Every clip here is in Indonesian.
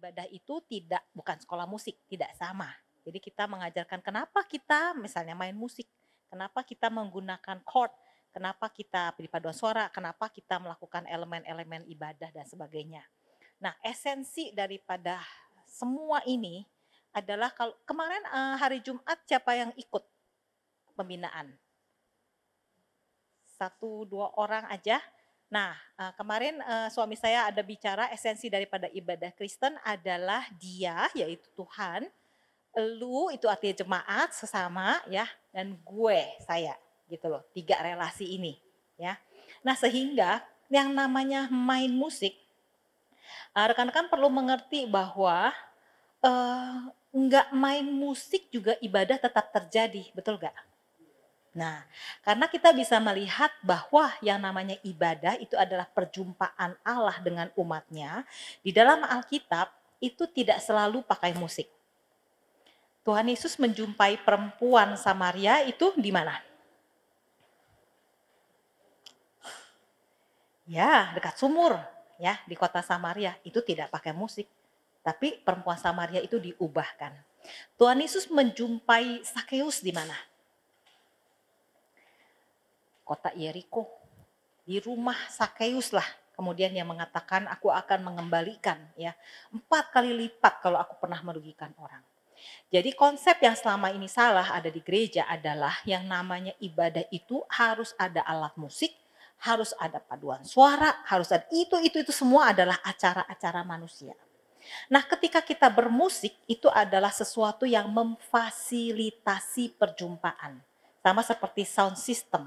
ibadah itu bukan sekolah musik, tidak sama. Jadi kita mengajarkan kenapa kita misalnya main musik, kenapa kita menggunakan chord, kenapa kita di paduan suara, kenapa kita melakukan elemen-elemen ibadah dan sebagainya. Nah, esensi daripada semua ini adalah kalau kemarin hari Jumat siapa yang ikut pembinaan? 1-2 orang aja. Nah, kemarin suami saya ada bicara esensi daripada ibadah Kristen adalah dia, yaitu Tuhan, lu itu artinya jemaat sesama ya, dan gue, saya gitu loh. 3 relasi ini ya. Nah, sehingga yang namanya main musik, rekan-rekan perlu mengerti bahwa enggak main musik juga ibadah tetap terjadi, betul gak? Nah, karena kita bisa melihat bahwa yang namanya ibadah itu adalah perjumpaan Allah dengan umatnya, di dalam Alkitab itu tidak selalu pakai musik. Tuhan Yesus menjumpai perempuan Samaria itu di mana? Ya, dekat sumur, ya, di kota Samaria. Itu tidak pakai musik, tapi perempuan Samaria itu diubahkan. Tuhan Yesus menjumpai Sakeus di mana? Kota Yeriko, di rumah Sakeus lah. Kemudian yang mengatakan aku akan mengembalikan ya 4 kali lipat kalau aku pernah merugikan orang. Jadi konsep yang selama ini salah ada di gereja adalah yang namanya ibadah itu harus ada alat musik, harus ada paduan suara, harus ada itu semua adalah acara-acara manusia. Nah, ketika kita bermusik itu adalah sesuatu yang memfasilitasi perjumpaan. Sama seperti sound system.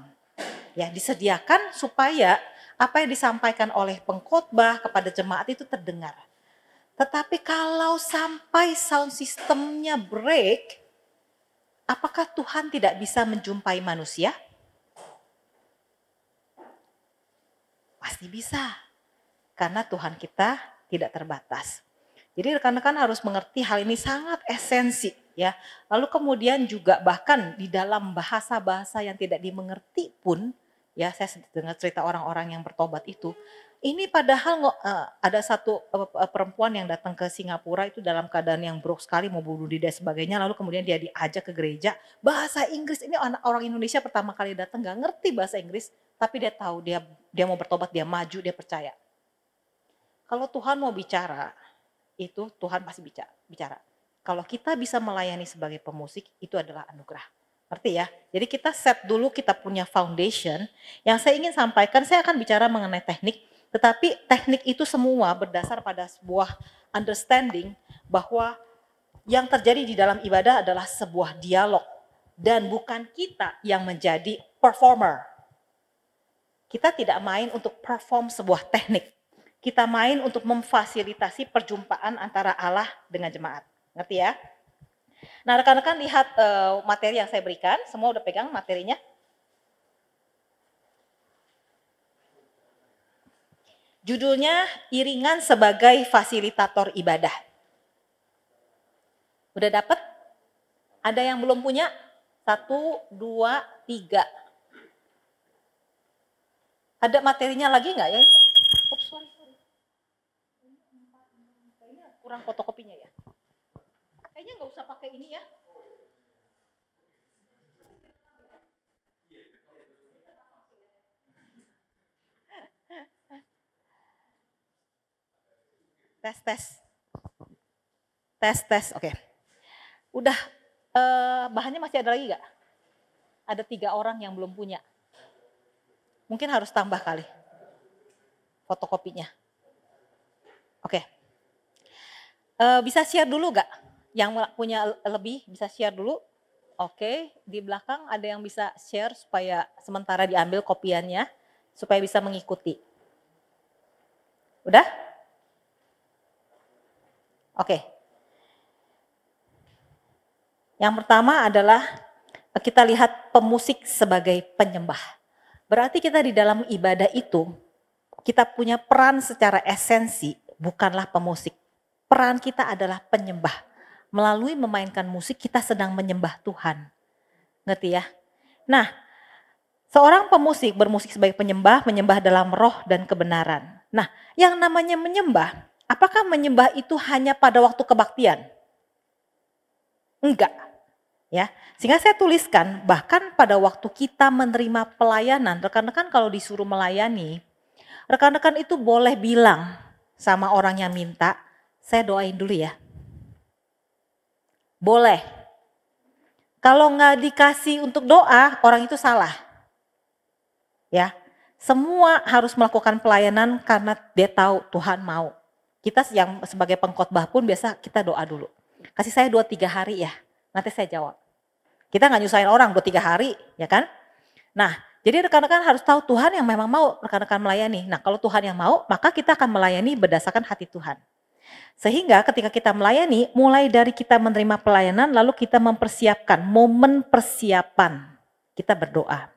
Ya, disediakan supaya apa yang disampaikan oleh pengkhotbah kepada jemaat itu terdengar. Tetapi kalau sampai sound systemnya break, apakah Tuhan tidak bisa menjumpai manusia? Pasti bisa. Karena Tuhan kita tidak terbatas. Jadi rekan-rekan harus mengerti hal ini sangat esensi ya. Lalu kemudian juga bahkan di dalam bahasa-bahasa yang tidak dimengerti pun ya, saya dengar cerita orang-orang yang bertobat itu. Ini padahal ada satu perempuan yang datang ke Singapura itu dalam keadaan yang buruk sekali, mau bunuh diri dan sebagainya. Lalu kemudian dia diajak ke gereja. Bahasa Inggris, ini orang Indonesia pertama kali datang gak ngerti bahasa Inggris. Tapi dia tahu, dia mau bertobat, dia maju, dia percaya. Kalau Tuhan mau bicara, itu Tuhan pasti bicara. Kalau kita bisa melayani sebagai pemusik, itu adalah anugerah. Ngerti ya? Jadi kita set dulu, kita punya foundation. Yang saya ingin sampaikan, saya akan bicara mengenai teknik, tetapi teknik itu semua berdasar pada sebuah understanding bahwa yang terjadi di dalam ibadah adalah sebuah dialog dan bukan kita yang menjadi performer. Kita tidak main untuk perform sebuah teknik. Kita main untuk memfasilitasi perjumpaan antara Allah dengan jemaat. Ngerti ya? Nah, rekan-rekan lihat materi yang saya berikan, semua udah pegang materinya? Judulnya iringan sebagai fasilitator ibadah. Udah dapat? Ada yang belum punya? 1, 2, 3. Ada materinya lagi nggak ya? Oops, sorry. Kayaknya kurang fotokopinya ya. Kayaknya nggak usah pakai ini ya. Tes, oke. Udah, bahannya masih ada lagi nggak? Ada 3 orang yang belum punya. Mungkin harus tambah kali fotokopinya. Oke. Bisa share dulu nggak? Yang punya lebih bisa share dulu. Oke, di belakang ada yang bisa share supaya sementara diambil kopiannya, supaya bisa mengikuti. Udah? Oke. Yang pertama adalah kita lihat pemusik sebagai penyembah. Berarti kita di dalam ibadah itu, kita punya peran secara esensi, bukanlah pemusik. Peran kita adalah penyembah. Melalui memainkan musik, kita sedang menyembah Tuhan. Ngerti ya? Nah, seorang pemusik bermusik sebagai penyembah, menyembah dalam roh dan kebenaran. Nah, yang namanya menyembah, Apakah menyembah itu hanya pada waktu kebaktian? Enggak. Ya, sehingga saya tuliskan bahkan pada waktu kita menerima pelayanan, rekan-rekan kalau disuruh melayani, rekan-rekan itu boleh bilang sama orang yang minta, saya doain dulu ya. Boleh. Kalau nggak dikasih untuk doa, orang itu salah. Ya, semua harus melakukan pelayanan karena dia tahu Tuhan mau. Kita yang sebagai pengkhotbah pun biasa kita doa dulu. Kasih saya 2-3 hari ya, nanti saya jawab. Kita nggak nyusahin orang 2-3 hari, ya kan? Nah, jadi rekan-rekan harus tahu Tuhan yang memang mau rekan-rekan melayani. Nah, kalau Tuhan yang mau, maka kita akan melayani berdasarkan hati Tuhan. Sehingga ketika kita melayani, mulai dari kita menerima pelayanan, lalu kita mempersiapkan momen persiapan. Kita berdoa.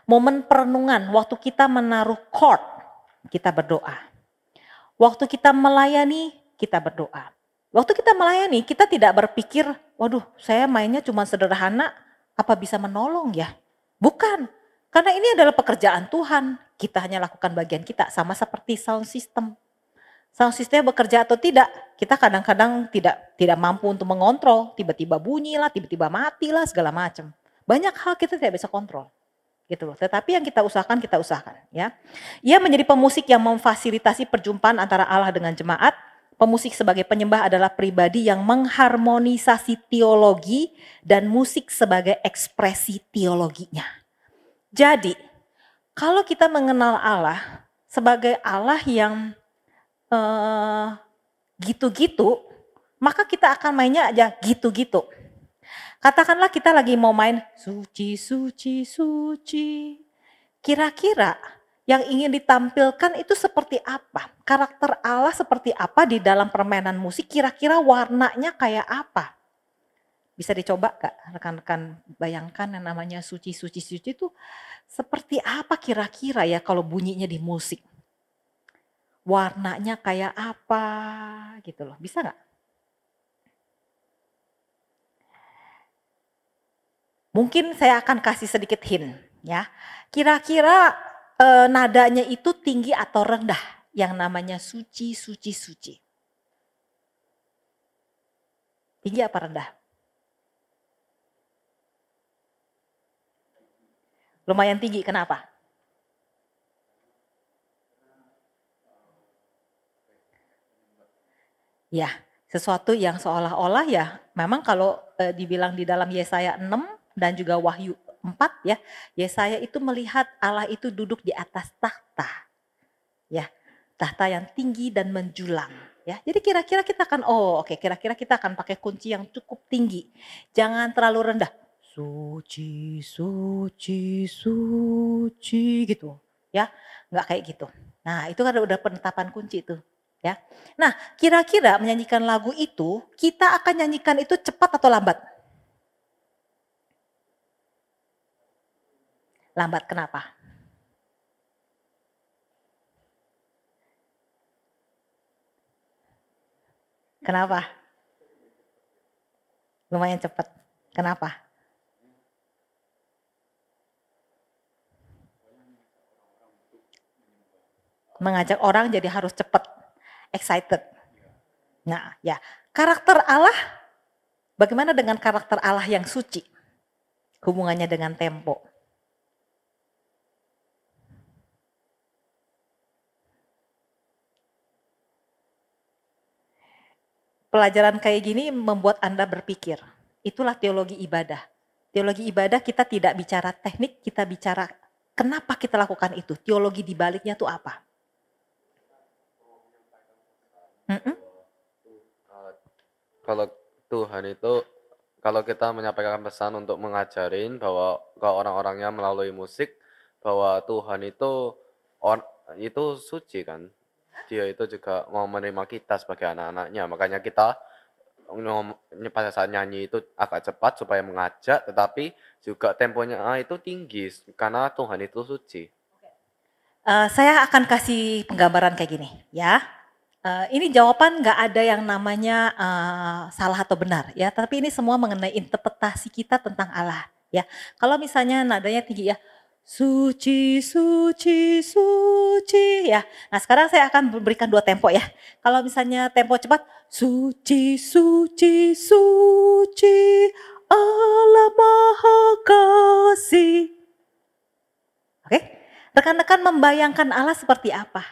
Momen perenungan, waktu kita menaruh chord, kita berdoa. Waktu kita melayani, kita berdoa. Waktu kita melayani, kita tidak berpikir, waduh saya mainnya cuma sederhana, apa bisa menolong ya? Bukan, karena ini adalah pekerjaan Tuhan. Kita hanya lakukan bagian kita, sama seperti sound system. Sound systemnya bekerja atau tidak, kita kadang-kadang tidak mampu untuk mengontrol. Tiba-tiba bunyi lah, tiba-tiba mati lah, segala macam. Banyak hal kita tidak bisa kontrol. Gitu loh. Tetapi yang kita usahakan ya. Ia menjadi pemusik yang memfasilitasi perjumpaan antara Allah dengan jemaat. Pemusik sebagai penyembah adalah pribadi yang mengharmonisasi teologi dan musik sebagai ekspresi teologinya. Jadi, kalau kita mengenal Allah sebagai Allah yang gitu-gitu, maka kita akan mainnya aja gitu-gitu. Katakanlah kita lagi mau main suci, suci, suci. Kira-kira yang ingin ditampilkan itu seperti apa? Karakter Allah seperti apa di dalam permainan musik? Kira-kira warnanya kayak apa? Bisa dicoba gak rekan-rekan bayangkan yang namanya suci, suci, suci itu seperti apa kira-kira ya kalau bunyinya di musik? Warnanya kayak apa gitu loh, bisa gak? Mungkin saya akan kasih sedikit hint ya. Kira-kira nadanya itu tinggi atau rendah yang namanya suci, suci, suci. Tinggi apa rendah? Lumayan tinggi, kenapa? Ya, sesuatu yang seolah-olah ya memang kalau dibilang di dalam Yesaya 6 dan juga Wahyu 4 ya, Yesaya itu melihat Allah itu duduk di atas tahta. Ya, tahta yang tinggi dan menjulang ya. Jadi kira-kira kita akan kira-kira kita akan pakai kunci yang cukup tinggi. Jangan terlalu rendah. Suci, suci, suci gitu ya. Enggak kayak gitu. Nah, itu kan udah penetapan kunci tuh ya. Nah, kira-kira menyanyikan lagu itu kita akan nyanyikan itu cepat atau lambat? Lambat, kenapa? Kenapa? Lumayan cepat. Kenapa? Mengajak orang jadi harus cepat, excited. Nah, ya, karakter Allah bagaimana dengan karakter Allah yang suci? Hubungannya dengan tempo. Pelajaran kayak gini membuat Anda berpikir. Itulah teologi ibadah. Teologi ibadah kita tidak bicara teknik, kita bicara kenapa kita lakukan itu. Teologi di baliknya itu apa? Kalau Tuhan itu, kalau kita menyampaikan pesan untuk mengajarin bahwa ke orang-orangnya melalui musik, bahwa Tuhan itu suci kan. Dia itu juga mau menerima kita sebagai anak-anaknya. Makanya kita pada saat nyanyi itu agak cepat supaya mengajak, tetapi juga temponya itu tinggi karena Tuhan itu suci. Saya akan kasih penggambaran kayak gini ya. Ini jawaban nggak ada yang namanya salah atau benar ya, tapi ini semua mengenai interpretasi kita tentang Allah ya. Kalau misalnya nadanya tinggi ya, Suci, suci, suci. Ya. Nah sekarang saya akan berikan 2 tempo ya. Kalau misalnya tempo cepat. Suci, suci, suci. Allah Maha Kasih. Oke. Rekan-rekan membayangkan Allah seperti apa?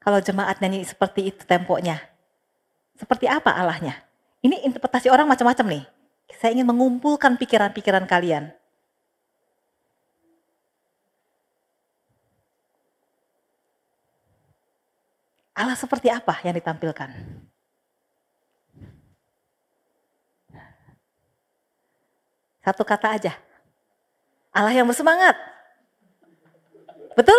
Kalau jemaat nyanyi seperti itu temponya. Seperti apa Allahnya? Ini interpretasi orang macam-macam nih. Saya ingin mengumpulkan pikiran-pikiran kalian. Allah seperti apa yang ditampilkan? Satu kata aja. Allah yang bersemangat. Betul?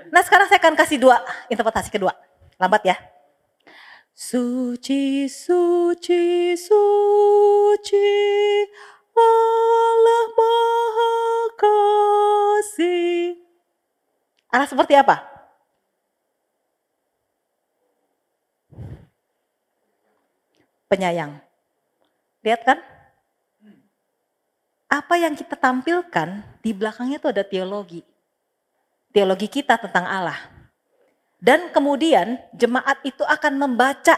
Nah sekarang saya akan kasih 2 interpretasi kedua. Lambat ya. Suci, suci, suci, Allah Maha Kasih. Allah seperti apa? Penyayang. Lihat kan? Apa yang kita tampilkan di belakangnya itu ada teologi. Teologi kita tentang Allah. Dan kemudian jemaat itu akan membaca,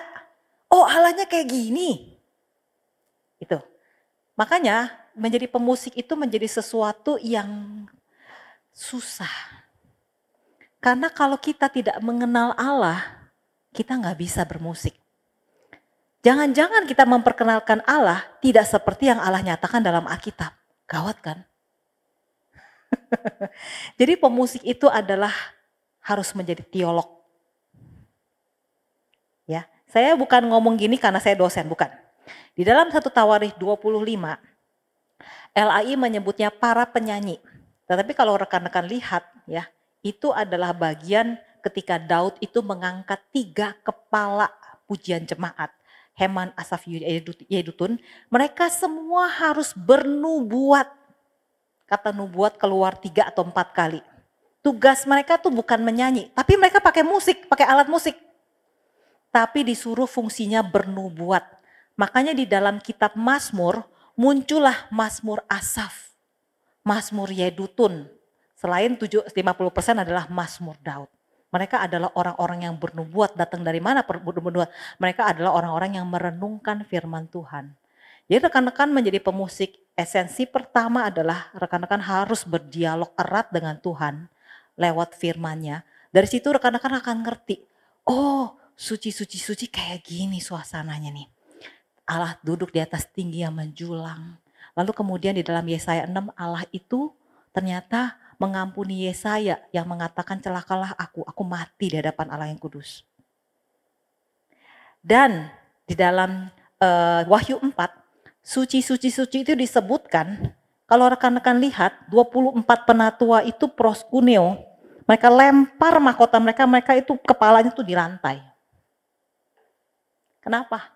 oh Allahnya kayak gini. Itu. Makanya menjadi pemusik itu menjadi sesuatu yang susah. Karena kalau kita tidak mengenal Allah, kita nggak bisa bermusik. Jangan-jangan kita memperkenalkan Allah tidak seperti yang Allah nyatakan dalam Alkitab. Gawat kan? Jadi pemusik itu adalah harus menjadi teolog. Ya, saya bukan ngomong gini karena saya dosen, bukan. Di dalam 1 Tawarikh 25, LAI menyebutnya para penyanyi. Tetapi kalau rekan-rekan lihat ya, itu adalah bagian ketika Daud itu mengangkat 3 kepala pujian jemaat. Heman, Asaf, Yedutun, mereka semua harus bernubuat. Kata nubuat keluar 3 atau 4 kali. Tugas mereka tuh bukan menyanyi, tapi mereka pakai musik, pakai alat musik. Tapi disuruh fungsinya bernubuat. Makanya di dalam kitab Mazmur muncullah Mazmur Asaf, Mazmur Yedutun. Selain 50% adalah Mazmur Daud. Mereka adalah orang-orang yang bernubuat. Datang dari mana bernubuat? Mereka adalah orang-orang yang merenungkan firman Tuhan. Jadi rekan-rekan menjadi pemusik, esensi pertama adalah rekan-rekan harus berdialog erat dengan Tuhan lewat firman-Nya. Dari situ rekan-rekan akan ngerti, oh suci, suci, suci kayak gini suasananya nih. Allah duduk di atas tinggi yang menjulang. Lalu kemudian di dalam Yesaya 6 Allah itu ternyata mengampuni Yesaya yang mengatakan celakalah aku mati di hadapan Allah yang kudus. Dan di dalam Wahyu 4, suci, suci, suci itu disebutkan, kalau rekan-rekan lihat 24 penatua itu proskuneo, mereka lempar mahkota mereka itu kepalanya tuh di rantai. Kenapa?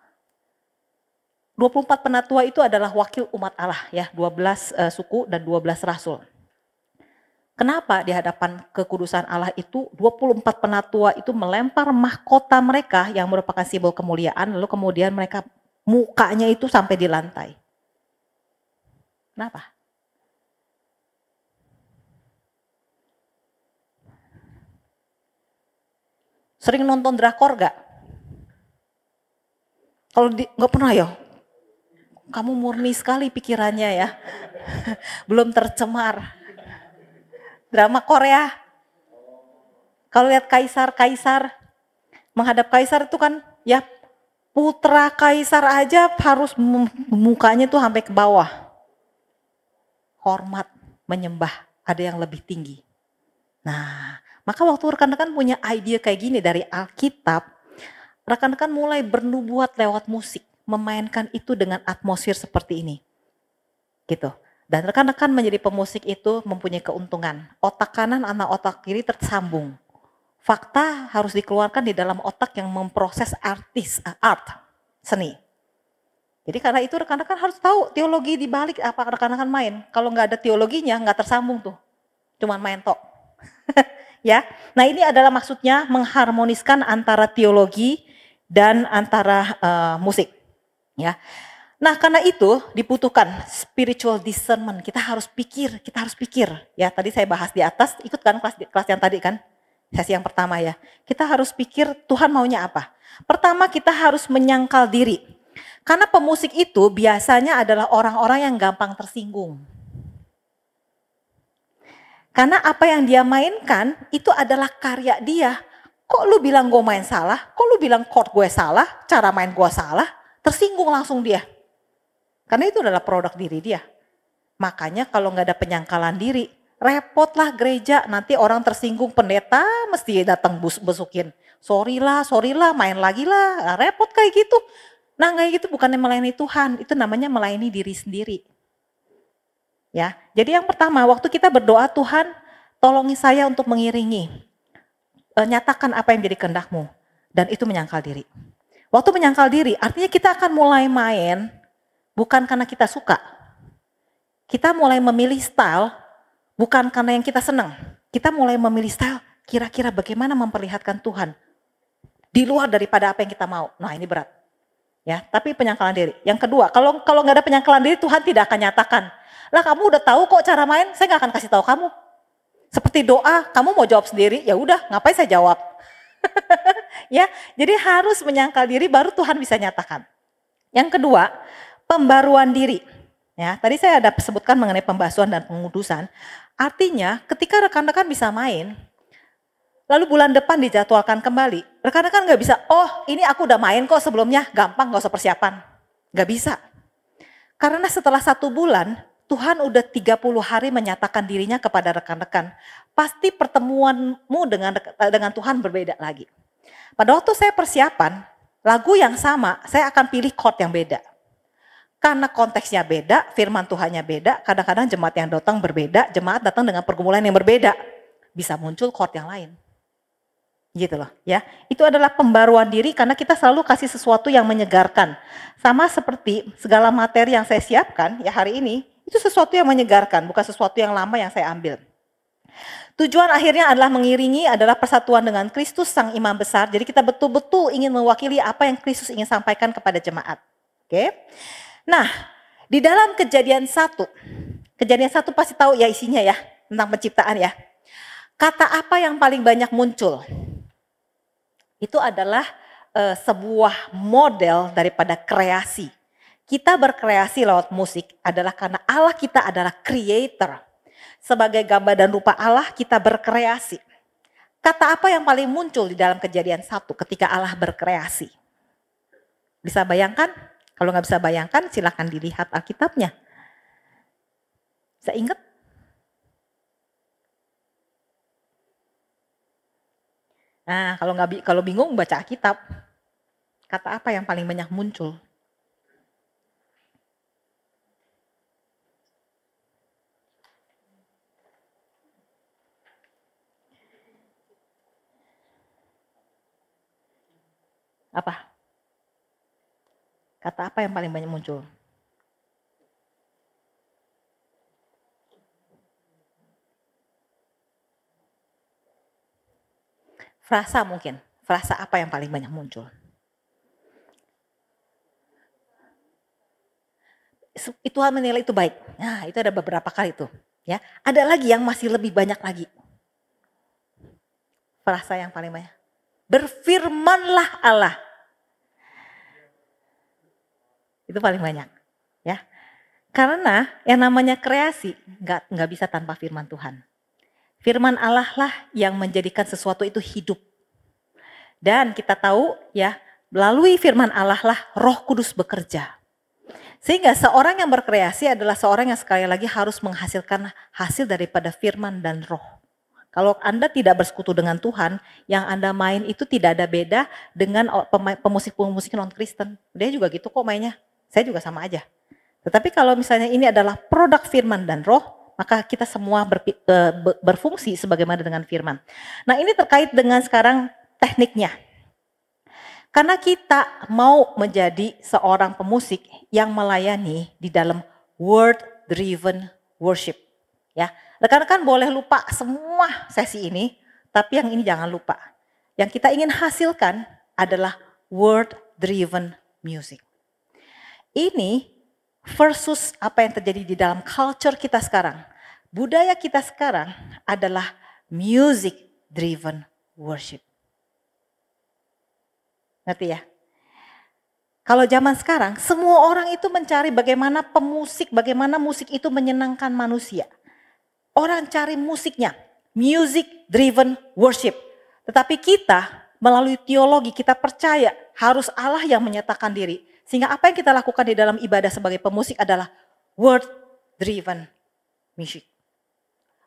24 penatua itu adalah wakil umat Allah ya, 12 suku dan 12 rasul. Kenapa di hadapan kekudusan Allah itu 24 penatua itu melempar mahkota mereka yang merupakan simbol kemuliaan, lalu kemudian mereka mukanya itu sampai di lantai. Kenapa? Sering nonton drakor gak? Kalau nggak pernah ya? Kamu murni sekali pikirannya ya. Belum tercemar. Drama Korea. Kalau lihat kaisar menghadap kaisar itu kan ya putra kaisar aja harus mukanya tuh sampai ke bawah. Hormat, menyembah, ada yang lebih tinggi. Nah, maka waktu rekan-rekan punya ide kayak gini dari Alkitab, rekan-rekan mulai bernubuat lewat musik, memainkan itu dengan atmosfer seperti ini. Gitu. Dan rekan-rekan menjadi pemusik itu mempunyai keuntungan. Otak kanan sama otak kiri tersambung. Fakta harus dikeluarkan di dalam otak yang memproses art, seni. Jadi karena itu rekan-rekan harus tahu teologi di balik apa rekan-rekan main. Kalau nggak ada teologinya nggak tersambung tuh. Cuman main tok. Ya. Nah ini adalah maksudnya mengharmoniskan antara teologi dan antara musik. Ya. Nah, karena itu dibutuhkan spiritual discernment. Kita harus pikir ya. Tadi saya bahas di atas, ikut kan kelas yang tadi kan? Sesi yang pertama ya. Kita harus pikir Tuhan maunya apa. Pertama kita harus menyangkal diri. Karena pemusik itu biasanya adalah orang-orang yang gampang tersinggung. Karena apa yang dia mainkan itu adalah karya dia. Kok lu bilang gue main salah? Kok lu bilang chord gue salah? Cara main gue salah? Tersinggung langsung dia. Karena itu adalah produk diri dia. Makanya kalau nggak ada penyangkalan diri, repotlah gereja. Nanti orang tersinggung, pendeta mesti datang besukin. Sorry lah, main lagi lah. Repot kayak gitu. Nah kayak gitu bukannya melayani Tuhan, itu namanya melayani diri sendiri. Ya, jadi yang pertama waktu kita berdoa, Tuhan tolongi saya untuk mengiringi. Nyatakan apa yang jadi kehendak-Mu. Dan itu menyangkal diri. Waktu menyangkal diri, artinya kita akan mulai main bukan karena kita suka. Kita mulai memilih style bukan karena yang kita senang. Kita mulai memilih style kira-kira bagaimana memperlihatkan Tuhan. Di luar daripada apa yang kita mau. Nah ini berat. Ya, tapi penyangkalan diri. Yang kedua, kalau nggak ada penyangkalan diri, Tuhan tidak akan nyatakan. Lah kamu udah tahu kok cara main, saya nggak akan kasih tahu kamu. Seperti doa, kamu mau jawab sendiri, ya udah, ngapain saya jawab? Ya, jadi harus menyangkal diri baru Tuhan bisa nyatakan. Yang kedua, pembaruan diri. Ya, tadi saya ada sebutkan mengenai pembasuhan dan pengudusan. Artinya, ketika rekan-rekan bisa main, lalu bulan depan dijadwalkan kembali, rekan-rekan nggak bisa, oh ini aku udah main kok sebelumnya, gampang nggak usah persiapan. Nggak bisa. Karena setelah 1 bulan, Tuhan udah 30 hari menyatakan dirinya kepada rekan-rekan. Pasti pertemuanmu dengan Tuhan berbeda lagi. Pada waktu saya persiapan, lagu yang sama, saya akan pilih chord yang beda. Karena konteksnya beda, firman Tuhannya beda, kadang-kadang jemaat yang datang berbeda, jemaat datang dengan pergumulan yang berbeda. Bisa muncul chord yang lain. Gitu loh ya. Itu adalah pembaruan diri karena kita selalu kasih sesuatu yang menyegarkan. Sama seperti segala materi yang saya siapkan ya hari ini, itu sesuatu yang menyegarkan, bukan sesuatu yang lama yang saya ambil. Tujuan akhirnya adalah mengiringi adalah persatuan dengan Kristus Sang Imam Besar. Jadi kita betul-betul ingin mewakili apa yang Kristus ingin sampaikan kepada jemaat. Oke. Nah, di dalam Kejadian 1 pasti tahu ya isinya ya, tentang penciptaan ya. Kata apa yang paling banyak muncul? Itu adalah sebuah model daripada kreasi. Kita berkreasi lewat musik adalah karena Allah kita adalah creator. Sebagai gambar dan rupa Allah kita berkreasi. Kata apa yang paling muncul di dalam Kejadian 1 ketika Allah berkreasi? Bisa bayangkan? Kalau nggak bisa bayangkan silakan dilihat Alkitabnya. Bisa ingat? Nah, kalau bingung baca Alkitab. Kata apa yang paling banyak muncul? Apa? Kata apa yang paling banyak muncul? Frasa mungkin. Frasa apa yang paling banyak muncul? Tuhan menilai itu baik. Nah, itu ada beberapa kali tuh. Ya, ada lagi yang masih lebih banyak lagi. Frasa yang paling banyak. Berfirmanlah Allah. Itu paling banyak, ya. Karena yang namanya kreasi nggak bisa tanpa firman Tuhan. Firman Allah lah yang menjadikan sesuatu itu hidup. Dan kita tahu ya, melalui firman Allah lah Roh Kudus bekerja. Sehingga seorang yang berkreasi adalah seorang yang sekali lagi harus menghasilkan hasil daripada firman dan roh. Kalau Anda tidak bersekutu dengan Tuhan, yang Anda main itu tidak ada beda dengan pemusik-pemusik non-Kristen. Dia juga gitu kok mainnya. Saya juga sama aja. Tetapi kalau misalnya ini adalah produk firman dan roh, maka kita semua berfungsi sebagaimana dengan firman. Nah ini terkait dengan sekarang tekniknya. Karena kita mau menjadi seorang pemusik yang melayani di dalam word-driven worship. Ya, rekan-rekan boleh lupa semua sesi ini, tapi yang ini jangan lupa. Yang kita ingin hasilkan adalah word-driven music. Ini versus apa yang terjadi di dalam culture kita sekarang. Budaya kita sekarang adalah music driven worship. Ngerti ya? Kalau zaman sekarang, semua orang itu mencari bagaimana bagaimana musik itu menyenangkan manusia. Orang cari musiknya, music driven worship. Tetapi kita melalui teologi kita percaya harus Allah yang menyatakan diri. Sehingga apa yang kita lakukan di dalam ibadah sebagai pemusik adalah word driven music.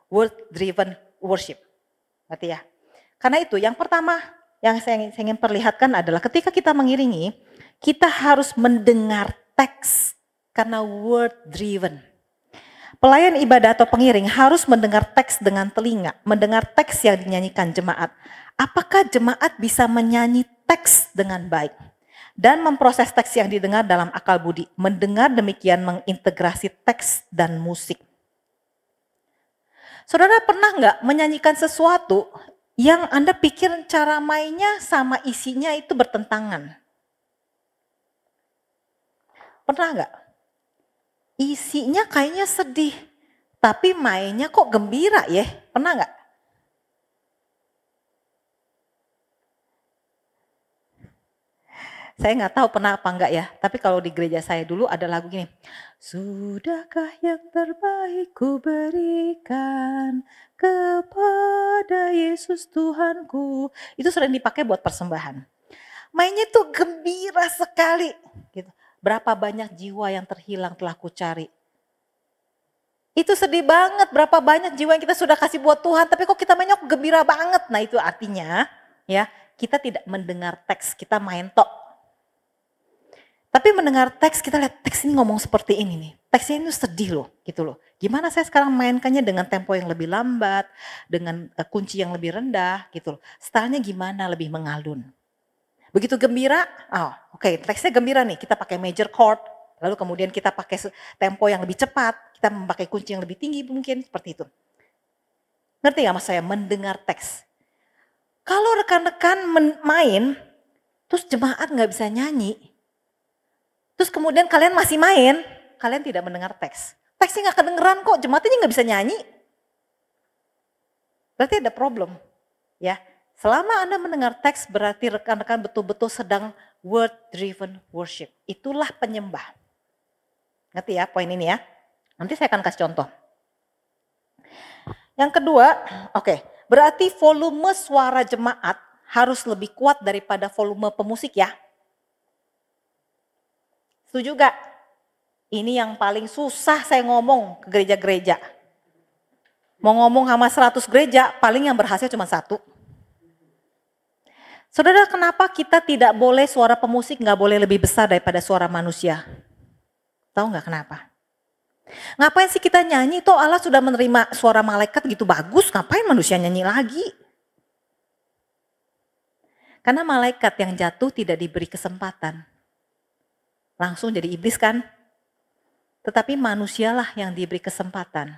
Word driven worship. Ngerti ya? Karena itu yang pertama yang saya ingin perlihatkan adalah ketika kita mengiringi, kita harus mendengar teks karena word driven. Pelayan ibadah atau pengiring harus mendengar teks dengan telinga, mendengar teks yang dinyanyikan jemaat. Apakah jemaat bisa menyanyi teks dengan baik dan memproses teks yang didengar dalam akal budi? Mendengar demikian mengintegrasi teks dan musik. Saudara pernah nggak menyanyikan sesuatu yang Anda pikir cara mainnya sama isinya itu bertentangan? Pernah nggak? Isinya kayaknya sedih, tapi mainnya kok gembira ya? Pernah nggak? Saya nggak tahu pernah apa enggak ya, tapi kalau di gereja saya dulu ada lagu gini. Sudahkah yang terbaik ku berikan kepada Yesus Tuhanku. Itu sering dipakai buat persembahan. Mainnya tuh gembira sekali. Gitu. Berapa banyak jiwa yang terhilang telah ku cari. Itu sedih banget, berapa banyak jiwa yang kita sudah kasih buat Tuhan, tapi kok kita mainnya gembira banget. Nah itu artinya ya kita tidak mendengar teks, kita main tok. Tapi mendengar teks, kita lihat teks ini ngomong seperti ini nih. Teksnya itu sedih loh, gitu loh. Gimana saya sekarang mainkannya dengan tempo yang lebih lambat, dengan kunci yang lebih rendah, gitu loh. Stylenya gimana, lebih mengalun. Begitu gembira, oke, teksnya gembira nih, kita pakai major chord, lalu kemudian kita pakai tempo yang lebih cepat, kita memakai kunci yang lebih tinggi mungkin, seperti itu. Ngerti gak mas saya, mendengar teks. Kalau rekan-rekan main, terus jemaat gak bisa nyanyi, terus kemudian kalian masih main, kalian tidak mendengar teks. Teksnya gak kedengeran kok, jemaatnya gak bisa nyanyi. Berarti ada problem. Ya, selama Anda mendengar teks berarti rekan-rekan betul-betul sedang word driven worship. Itulah penyembah. Ngerti ya poin ini ya. Nanti saya akan kasih contoh. Yang kedua, berarti volume suara jemaat harus lebih kuat daripada volume pemusik ya. Setuju gak? Ini yang paling susah saya ngomong ke gereja-gereja. Mau ngomong sama 100 gereja, paling yang berhasil cuma 1. Saudara, kenapa kita tidak boleh suara pemusik gak boleh lebih besar daripada suara manusia? Tahu gak kenapa? Ngapain sih kita nyanyi? Toh Allah sudah menerima suara malaikat gitu bagus, ngapain manusia nyanyi lagi? Karena malaikat yang jatuh tidak diberi kesempatan. Langsung jadi iblis kan? Tetapi manusialah yang diberi kesempatan.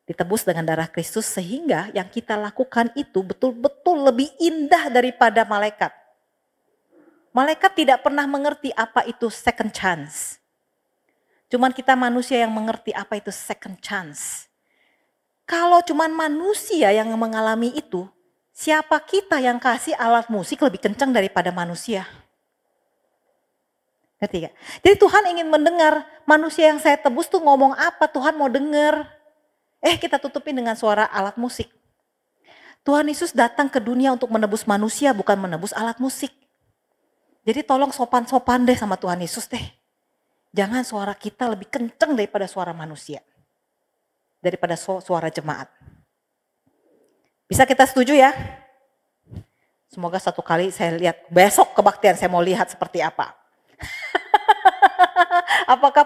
Ditebus dengan darah Kristus sehingga yang kita lakukan itu betul-betul lebih indah daripada malaikat. Malaikat tidak pernah mengerti apa itu second chance. Cuman kita manusia yang mengerti apa itu second chance. Kalau cuman manusia yang mengalami itu, siapa kita yang kasih alat musik lebih kencang daripada manusia? Ngerti gak? Jadi Tuhan ingin mendengar manusia yang saya tebus tuh ngomong apa, Tuhan mau dengar. Kita tutupin dengan suara alat musik. Tuhan Yesus datang ke dunia untuk menebus manusia, bukan menebus alat musik. Jadi tolong sopan-sopan deh sama Tuhan Yesus deh. Jangan suara kita lebih kencang daripada suara manusia. Daripada suara jemaat. Bisa kita setuju ya? Semoga satu kali saya lihat, besok kebaktian saya mau lihat seperti apa. Apakah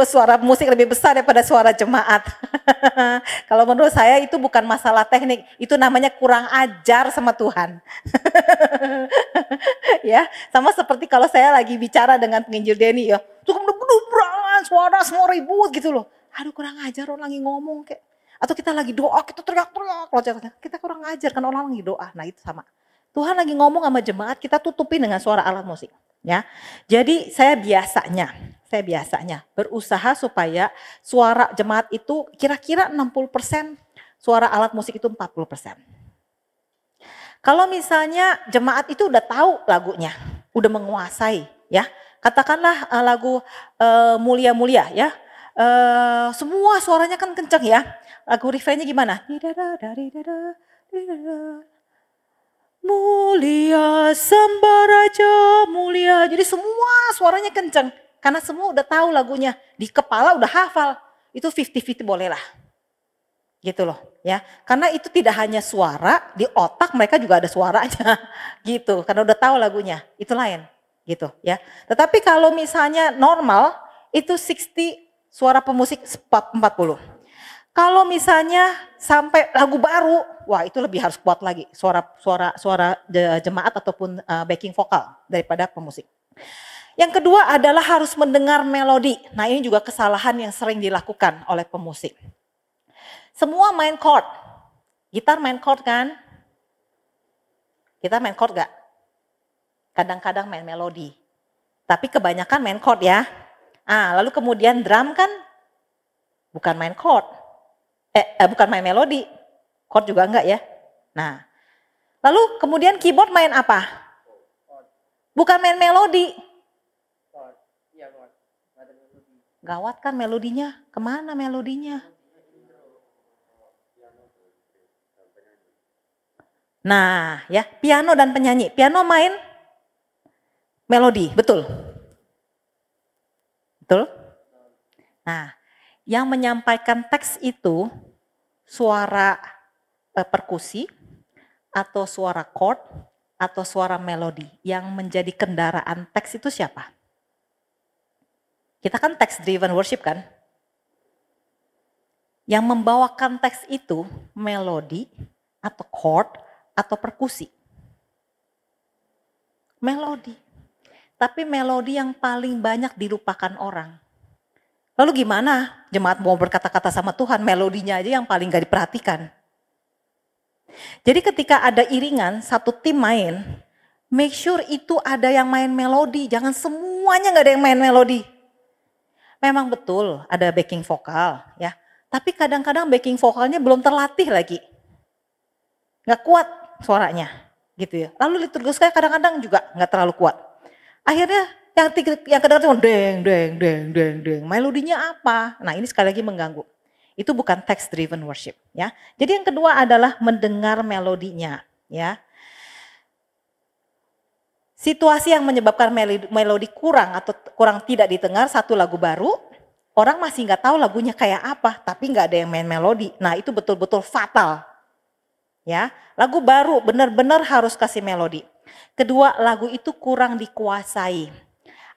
suara musik lebih besar daripada suara jemaat? Kalau menurut saya itu bukan masalah teknik, itu namanya kurang ajar sama Tuhan. Ya, sama seperti kalau saya lagi bicara dengan penginjil Denny ya, suka berangan suara semua ribut gitu loh. Aduh kurang ajar orang lagi ngomong kayak. Atau kita lagi doa, kita teriak-teriak, kita kurang ajar kan orang lagi doa. Nah itu sama. Tuhan lagi ngomong sama jemaat, kita tutupin dengan suara alat musik. ya. Jadi saya biasanya berusaha supaya suara jemaat itu kira-kira 60%, suara alat musik itu 40%. Kalau misalnya jemaat itu udah tahu lagunya, udah menguasai ya. Katakanlah lagu Mulia-Mulia ya. Semua suaranya kan kenceng ya. Lagu refrainnya gimana? Mulia sembah Raja mulia. Jadi semua suaranya kenceng. Karena semua udah tahu lagunya. Di kepala udah hafal. Itu 50-50 boleh lah. Gitu loh ya. Karena itu tidak hanya suara, di otak mereka juga ada suaranya. Gitu. Karena udah tahu lagunya. Itu lain. Gitu ya. Tetapi kalau misalnya normal, itu 60, suara pemusik 40. Kalau misalnya sampai lagu baru, wah itu lebih harus kuat lagi suara jemaat ataupun backing vokal daripada pemusik. Yang kedua adalah harus mendengar melodi. Nah ini juga kesalahan yang sering dilakukan oleh pemusik. Semua main chord. Gitar main chord kan? Gitar main chord gak? Kadang-kadang main melodi. Tapi kebanyakan main chord ya. Lalu kemudian drum kan bukan main chord. Bukan main melodi, chord juga enggak ya. Nah, lalu kemudian keyboard main apa? Bukan main melodi. Gawat kan melodinya, kemana melodinya? Nah ya, piano dan penyanyi. Piano main melodi, betul? Betul? Nah, yang menyampaikan teks itu suara perkusi atau suara chord atau suara melodi. Yang menjadi kendaraan teks itu siapa? Kita kan text driven worship kan? Yang membawakan teks itu melodi atau chord atau perkusi. Melodi. Tapi melodi yang paling banyak dilupakan orang. Lalu gimana jemaat mau berkata-kata sama Tuhan, melodinya aja yang paling gak diperhatikan. Jadi ketika ada iringan, satu tim main, make sure itu ada yang main melodi, jangan semuanya gak ada yang main melodi. Memang betul ada backing vokal ya, tapi kadang-kadang backing vokalnya belum terlatih lagi. Gak kuat suaranya gitu ya. Lalu liturgisnya kadang-kadang juga gak terlalu kuat. Akhirnya yang kedengaran deng deng deng deng deng. Melodinya apa? Nah, ini sekali lagi mengganggu. Itu bukan text driven worship ya. Jadi yang kedua adalah mendengar melodinya ya. Situasi yang menyebabkan melodi kurang atau kurang tidak didengar satu lagu baru, orang masih nggak tahu lagunya kayak apa, tapi nggak ada yang main melodi. Nah, itu betul-betul fatal. Ya, lagu baru benar-benar harus kasih melodi. Kedua, lagu itu kurang dikuasai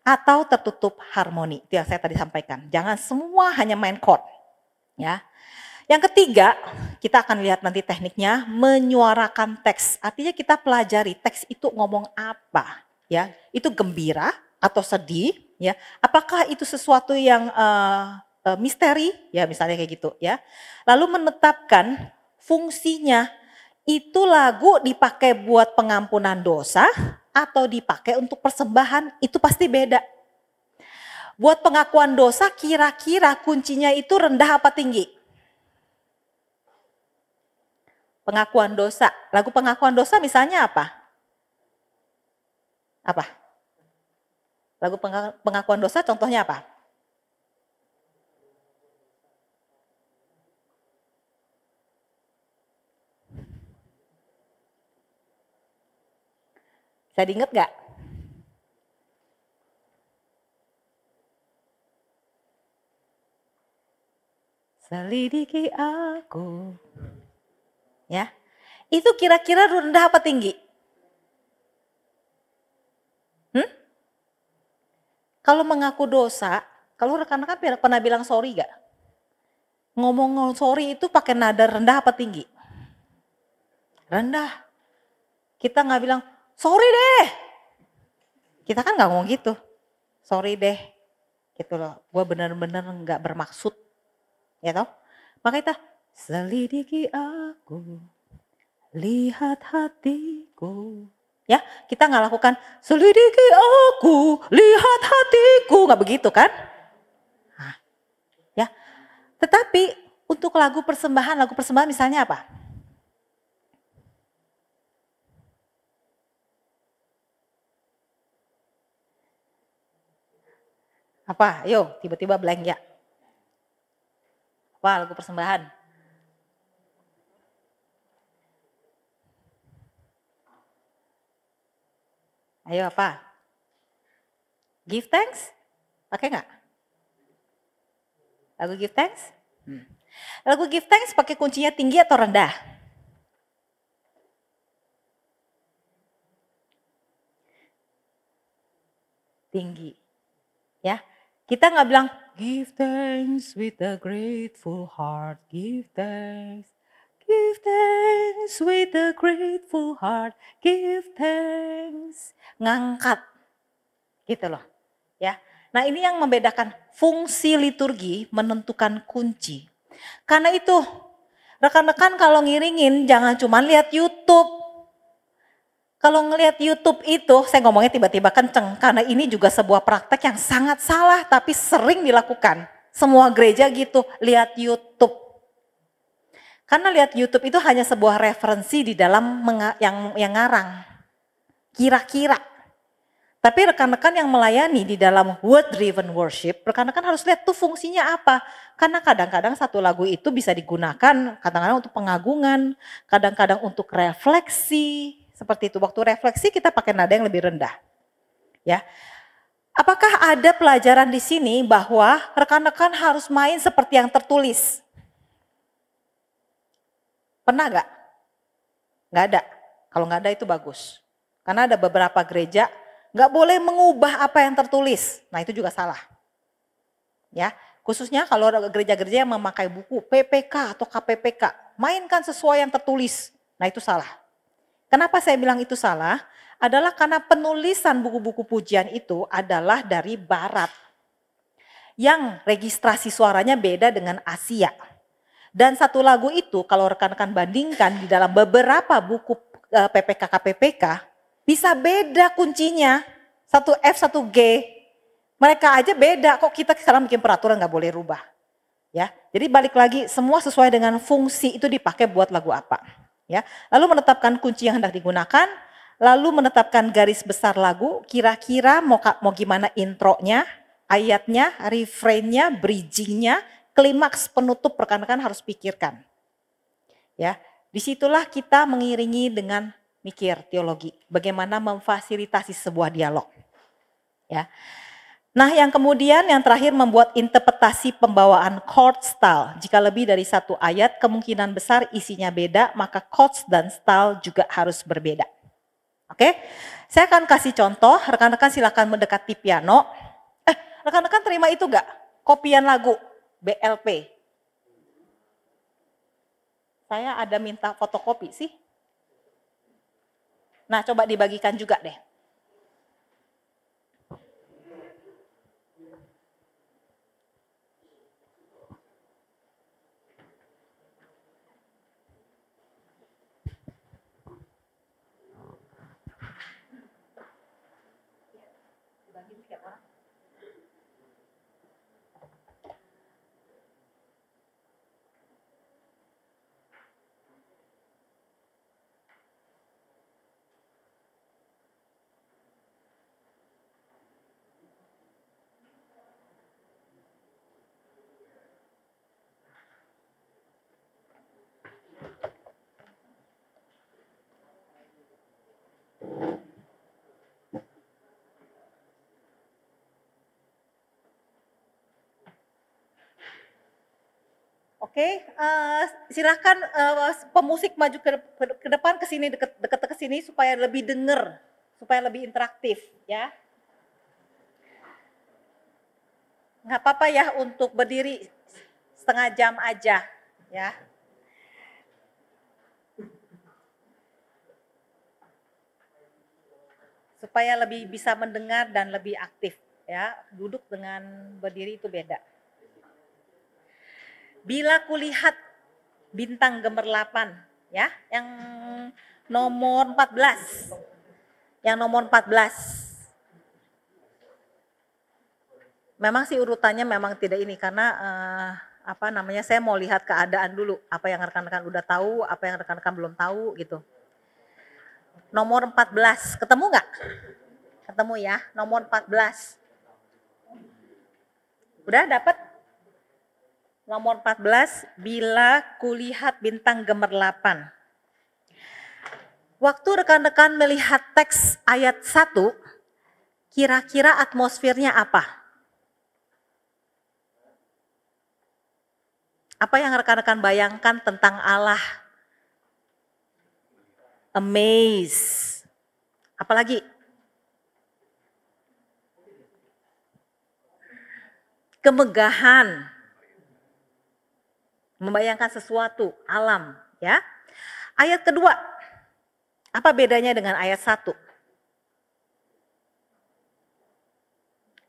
atau tertutup harmoni. Itu yang saya tadi sampaikan. Jangan semua hanya main chord. Ya. Yang ketiga, kita akan lihat nanti tekniknya menyuarakan teks. Artinya kita pelajari teks itu ngomong apa, ya. Itu gembira atau sedih, ya. Apakah itu sesuatu yang misteri, ya misalnya kayak gitu, ya. Lalu menetapkan fungsinya. Itu lagu dipakai buat pengampunan dosa atau dipakai untuk persembahan, itu pasti beda. Buat pengakuan dosa kira-kira kuncinya itu rendah apa tinggi? Pengakuan dosa, lagu pengakuan dosa misalnya apa? Apa? Lagu pengakuan dosa contohnya apa? Bisa diinget gak? Selidiki aku. Ya. Itu kira-kira rendah apa tinggi? Kalau mengaku dosa, kalau rekan-rekan pernah bilang sorry gak? Ngomong sorry itu pakai nada rendah apa tinggi? Rendah. Kita nggak bilang sorry deh. Kita kan nggak ngomong gitu. Sorry deh. Gitu loh. Gue bener-bener nggak bermaksud. Ya toh? Maka kita selidiki aku. Lihat hatiku. Ya, kita nggak lakukan selidiki aku, lihat hatiku, nggak begitu kan? Nah, ya, tetapi untuk lagu persembahan misalnya apa? Apa? Ayo, tiba-tiba blank ya. Apa lagu persembahan? Ayo apa? Give thanks? Pakai nggak? Lagu give thanks? Lagu give thanks pakai kuncinya tinggi atau rendah? Tinggi. Ya, kita nggak bilang give thanks with a grateful heart, give thanks. Give thanks with a grateful heart, give thanks. Ngangkat, gitu loh. Ya, nah ini yang membedakan fungsi liturgi menentukan kunci. Karena itu, rekan-rekan kalau ngiringin jangan cuma lihat YouTube. Kalau ngelihat YouTube itu, saya ngomongnya tiba-tiba kenceng, karena ini juga sebuah praktek yang sangat salah tapi sering dilakukan. Semua gereja gitu, lihat YouTube. Karena lihat YouTube itu hanya sebuah referensi di dalam yang ngarang. Kira-kira. Tapi rekan-rekan yang melayani di dalam word driven worship, rekan-rekan harus lihat tuh fungsinya apa. Karena kadang-kadang satu lagu itu bisa digunakan kadang-kadang untuk pengagungan, kadang-kadang untuk refleksi. Seperti itu, waktu refleksi kita pakai nada yang lebih rendah. Ya. Apakah ada pelajaran di sini bahwa rekan-rekan harus main seperti yang tertulis? Pernah gak? Gak ada. Kalau gak ada itu bagus. Karena ada beberapa gereja gak boleh mengubah apa yang tertulis. Nah itu juga salah. Ya, khususnya kalau gereja-gereja yang memakai buku PPK atau KPPK, mainkan sesuai yang tertulis. Nah itu salah. Kenapa saya bilang itu salah? Adalah karena penulisan buku-buku pujian itu adalah dari barat. Yang registrasi suaranya beda dengan Asia. Dan satu lagu itu kalau rekan-rekan bandingkan di dalam beberapa buku PPK KPPK bisa beda kuncinya. Satu F, satu G. Mereka aja beda, kok kita sekarang bikin peraturan gak boleh rubah. Ya, jadi balik lagi semua sesuai dengan fungsi itu dipakai buat lagu apa. Ya, lalu menetapkan kunci yang hendak digunakan, lalu menetapkan garis besar lagu, kira-kira mau gimana intronya, ayatnya, refrainnya, bridgingnya, klimaks penutup rekan-rekan harus pikirkan. Ya, disitulah kita mengiringi dengan mikir teologi, bagaimana memfasilitasi sebuah dialog. Ya. Nah yang kemudian yang terakhir membuat interpretasi pembawaan chord style. Jika lebih dari satu ayat kemungkinan besar isinya beda maka chords dan style juga harus berbeda. Oke, saya akan kasih contoh, rekan-rekan silakan mendekati piano. Rekan-rekan terima itu gak? Kopian lagu BLP. Saya ada minta fotokopi sih. Nah coba dibagikan juga deh. Oke, silakan pemusik maju ke depan ke sini deket ke sini supaya lebih denger, supaya lebih interaktif ya. Nggak apa-apa ya untuk berdiri setengah jam aja ya. Supaya lebih bisa mendengar dan lebih aktif ya. Duduk dengan berdiri itu beda. Bila kulihat bintang gemerlapan ya, yang nomor 14. Yang nomor 14. Memang sih urutannya memang tidak ini karena saya mau lihat keadaan dulu, apa yang rekan-rekan udah tahu, apa yang rekan-rekan belum tahu gitu. Nomor 14, ketemu nggak? Ketemu ya, nomor 14. Udah dapat? Nomor 14, bila kulihat bintang gemerlapan. Waktu rekan-rekan melihat teks ayat 1, kira-kira atmosfernya apa? Apa yang rekan-rekan bayangkan tentang Allah? Amaze. Apalagi? Kemegahan. Membayangkan sesuatu, alam, ya. Ayat kedua, apa bedanya dengan ayat 1?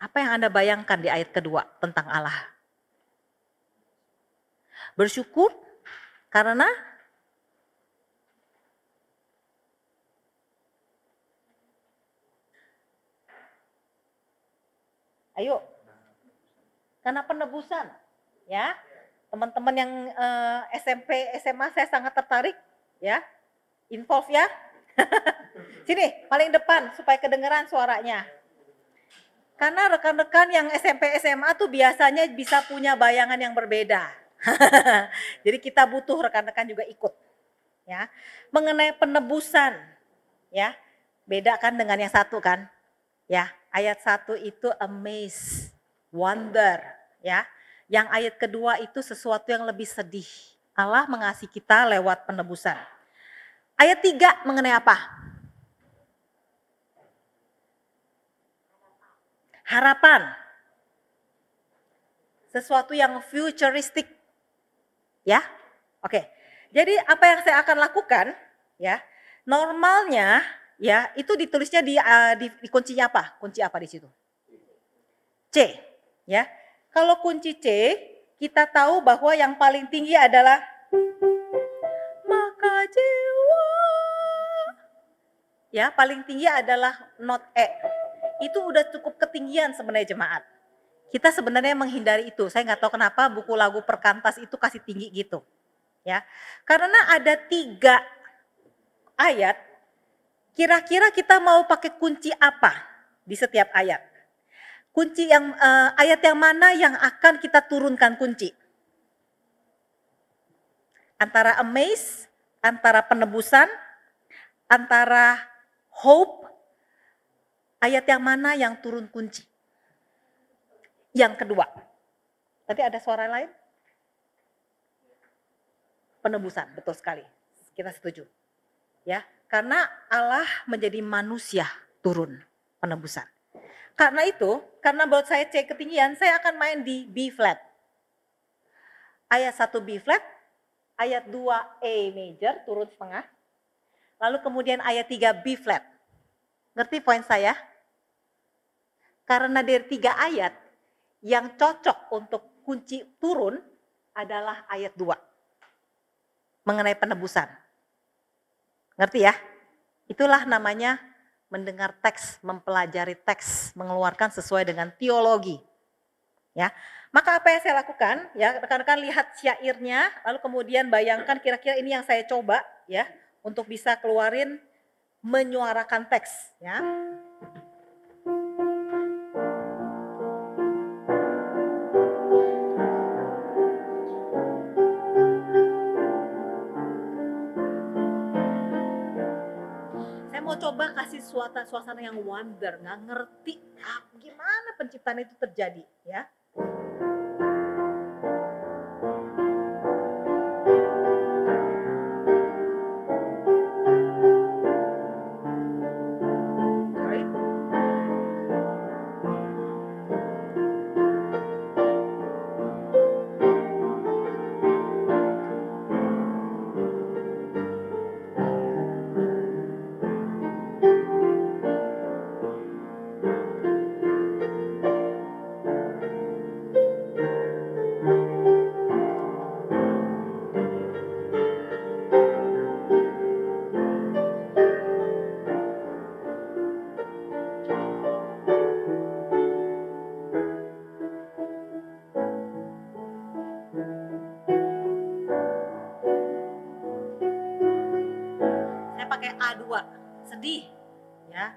Apa yang Anda bayangkan di ayat kedua tentang Allah? Bersyukur karena ayo, karena penebusan, ya. Teman-teman yang SMP, SMA saya sangat tertarik, ya. Involve ya. Sini, paling depan supaya kedengeran suaranya. Karena rekan-rekan yang SMP, SMA tuh biasanya bisa punya bayangan yang berbeda. Jadi kita butuh rekan-rekan juga ikut, ya. Mengenai penebusan, ya. Beda kan dengan yang satu kan? Ya, ayat 1 itu amaze, wonder, ya. Yang ayat kedua itu sesuatu yang lebih sedih. Allah mengasihi kita lewat penebusan. Ayat 3 mengenai apa? Harapan. Sesuatu yang futuristik. Ya. Oke. Jadi apa yang saya akan lakukan, ya. Normalnya ya, itu ditulisnya di kuncinya apa? Kunci apa di situ? C, ya. Kalau kunci C, kita tahu bahwa yang paling tinggi adalah maka jiwa. Ya, paling tinggi adalah not E. Itu udah cukup ketinggian sebenarnya jemaat. Kita sebenarnya menghindari itu. Saya nggak tahu kenapa buku lagu perkantas itu kasih tinggi gitu. Ya, karena ada 3 ayat. Kira-kira kita mau pakai kunci apa di setiap ayat? Kunci yang ayat yang mana yang akan kita turunkan kunci? Antara amaze, antara penebusan, antara hope, ayat yang mana yang turun kunci? Yang kedua. Tadi ada suara lain? Penebusan, betul sekali. Kita setuju. Ya, karena Allah menjadi manusia turun penebusan. Karena itu, karena buat saya C ketinggian, saya akan main di B flat. Ayat 1 B flat, ayat 2 E major turun setengah. Lalu kemudian ayat 3 B flat. Ngerti poin saya? Karena dari 3 ayat yang cocok untuk kunci turun adalah ayat 2. Mengenai penebusan. Ngerti ya? Itulah namanya mendengar teks, mempelajari teks, mengeluarkan sesuai dengan teologi. Ya. Maka apa yang saya lakukan? Ya, rekan-rekan lihat syairnya, lalu kemudian bayangkan kira-kira ini yang saya coba ya untuk bisa keluarin menyuarakan teks, ya. Mau coba kasih suasana yang wonder, nggak ngerti gimana penciptaan itu terjadi, ya. D, ya.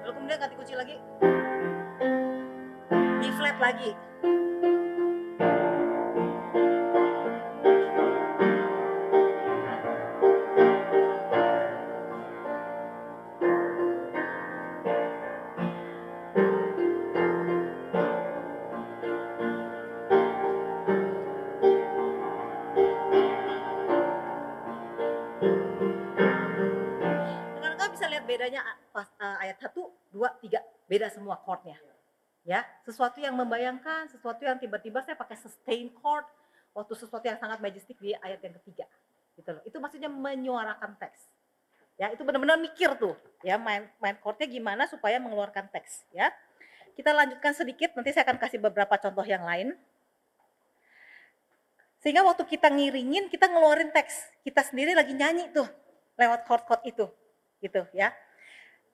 Lalu kemudian ganti kunci lagi, B flat lagi. Rekan-rekan bisa lihat bedanya pas ayat 1, 2, 3, beda semua chordnya. Ya, sesuatu yang membayangkan, sesuatu yang tiba-tiba saya pakai sustain chord, waktu sesuatu yang sangat majestic di ayat yang ketiga. Gitu loh. Itu maksudnya menyuarakan teks. Ya, itu benar-benar mikir tuh, ya, main chordnya gimana supaya mengeluarkan teks, ya. Kita lanjutkan sedikit, nanti saya akan kasih beberapa contoh yang lain. Sehingga waktu kita ngiringin, kita ngeluarin teks. Kita sendiri lagi nyanyi tuh lewat chord-chord itu, gitu ya.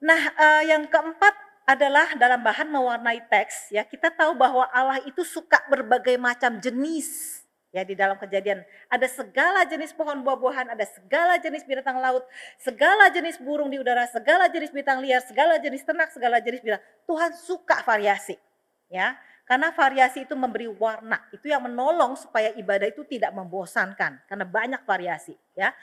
Nah, yang keempat adalah dalam bahan mewarnai teks, ya. Kita tahu bahwa Allah itu suka berbagai macam jenis. Ya, di dalam Kejadian ada segala jenis pohon buah-buahan, ada segala jenis binatang laut, segala jenis burung di udara, segala jenis bintang liar, segala jenis ternak, segala jenis binatang. Tuhan suka variasi, ya. Karena variasi itu memberi warna, itu yang menolong supaya ibadah itu tidak membosankan, karena banyak variasi, ya.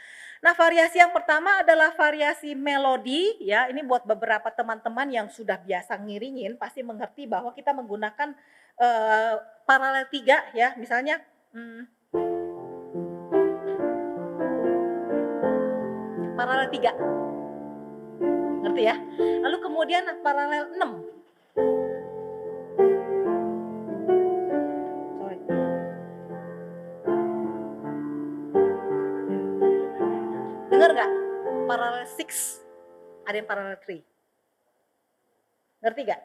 Nah, variasi yang pertama adalah variasi melodi, ya. Ini buat beberapa teman-teman yang sudah biasa ngiringin pasti mengerti bahwa kita menggunakan paralel 3, ya. Misalnya paralel 3, ngerti ya? Lalu kemudian paralel 6. Sorry. Dengar nggak? Paralel 6, ada yang paralel 3. Ngerti nggak?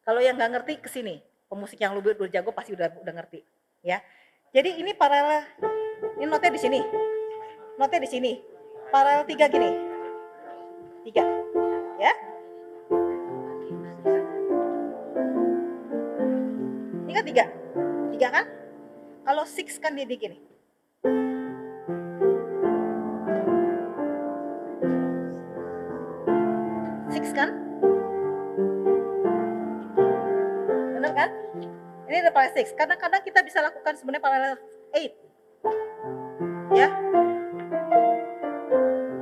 Kalau yang nggak ngerti kesini, pemusik yang lebih jago pasti udah ngerti, ya. Jadi ini paralel, ini notnya di sini, notnya di sini, paralel 3 gini, 3, ya. Ini kan 3, 3 kan? Kalau 6 kan dia gini. Kan? Benar kan? Ini ada paralel 6. Kadang-kadang kita bisa lakukan sebenarnya paralel 8. Ya.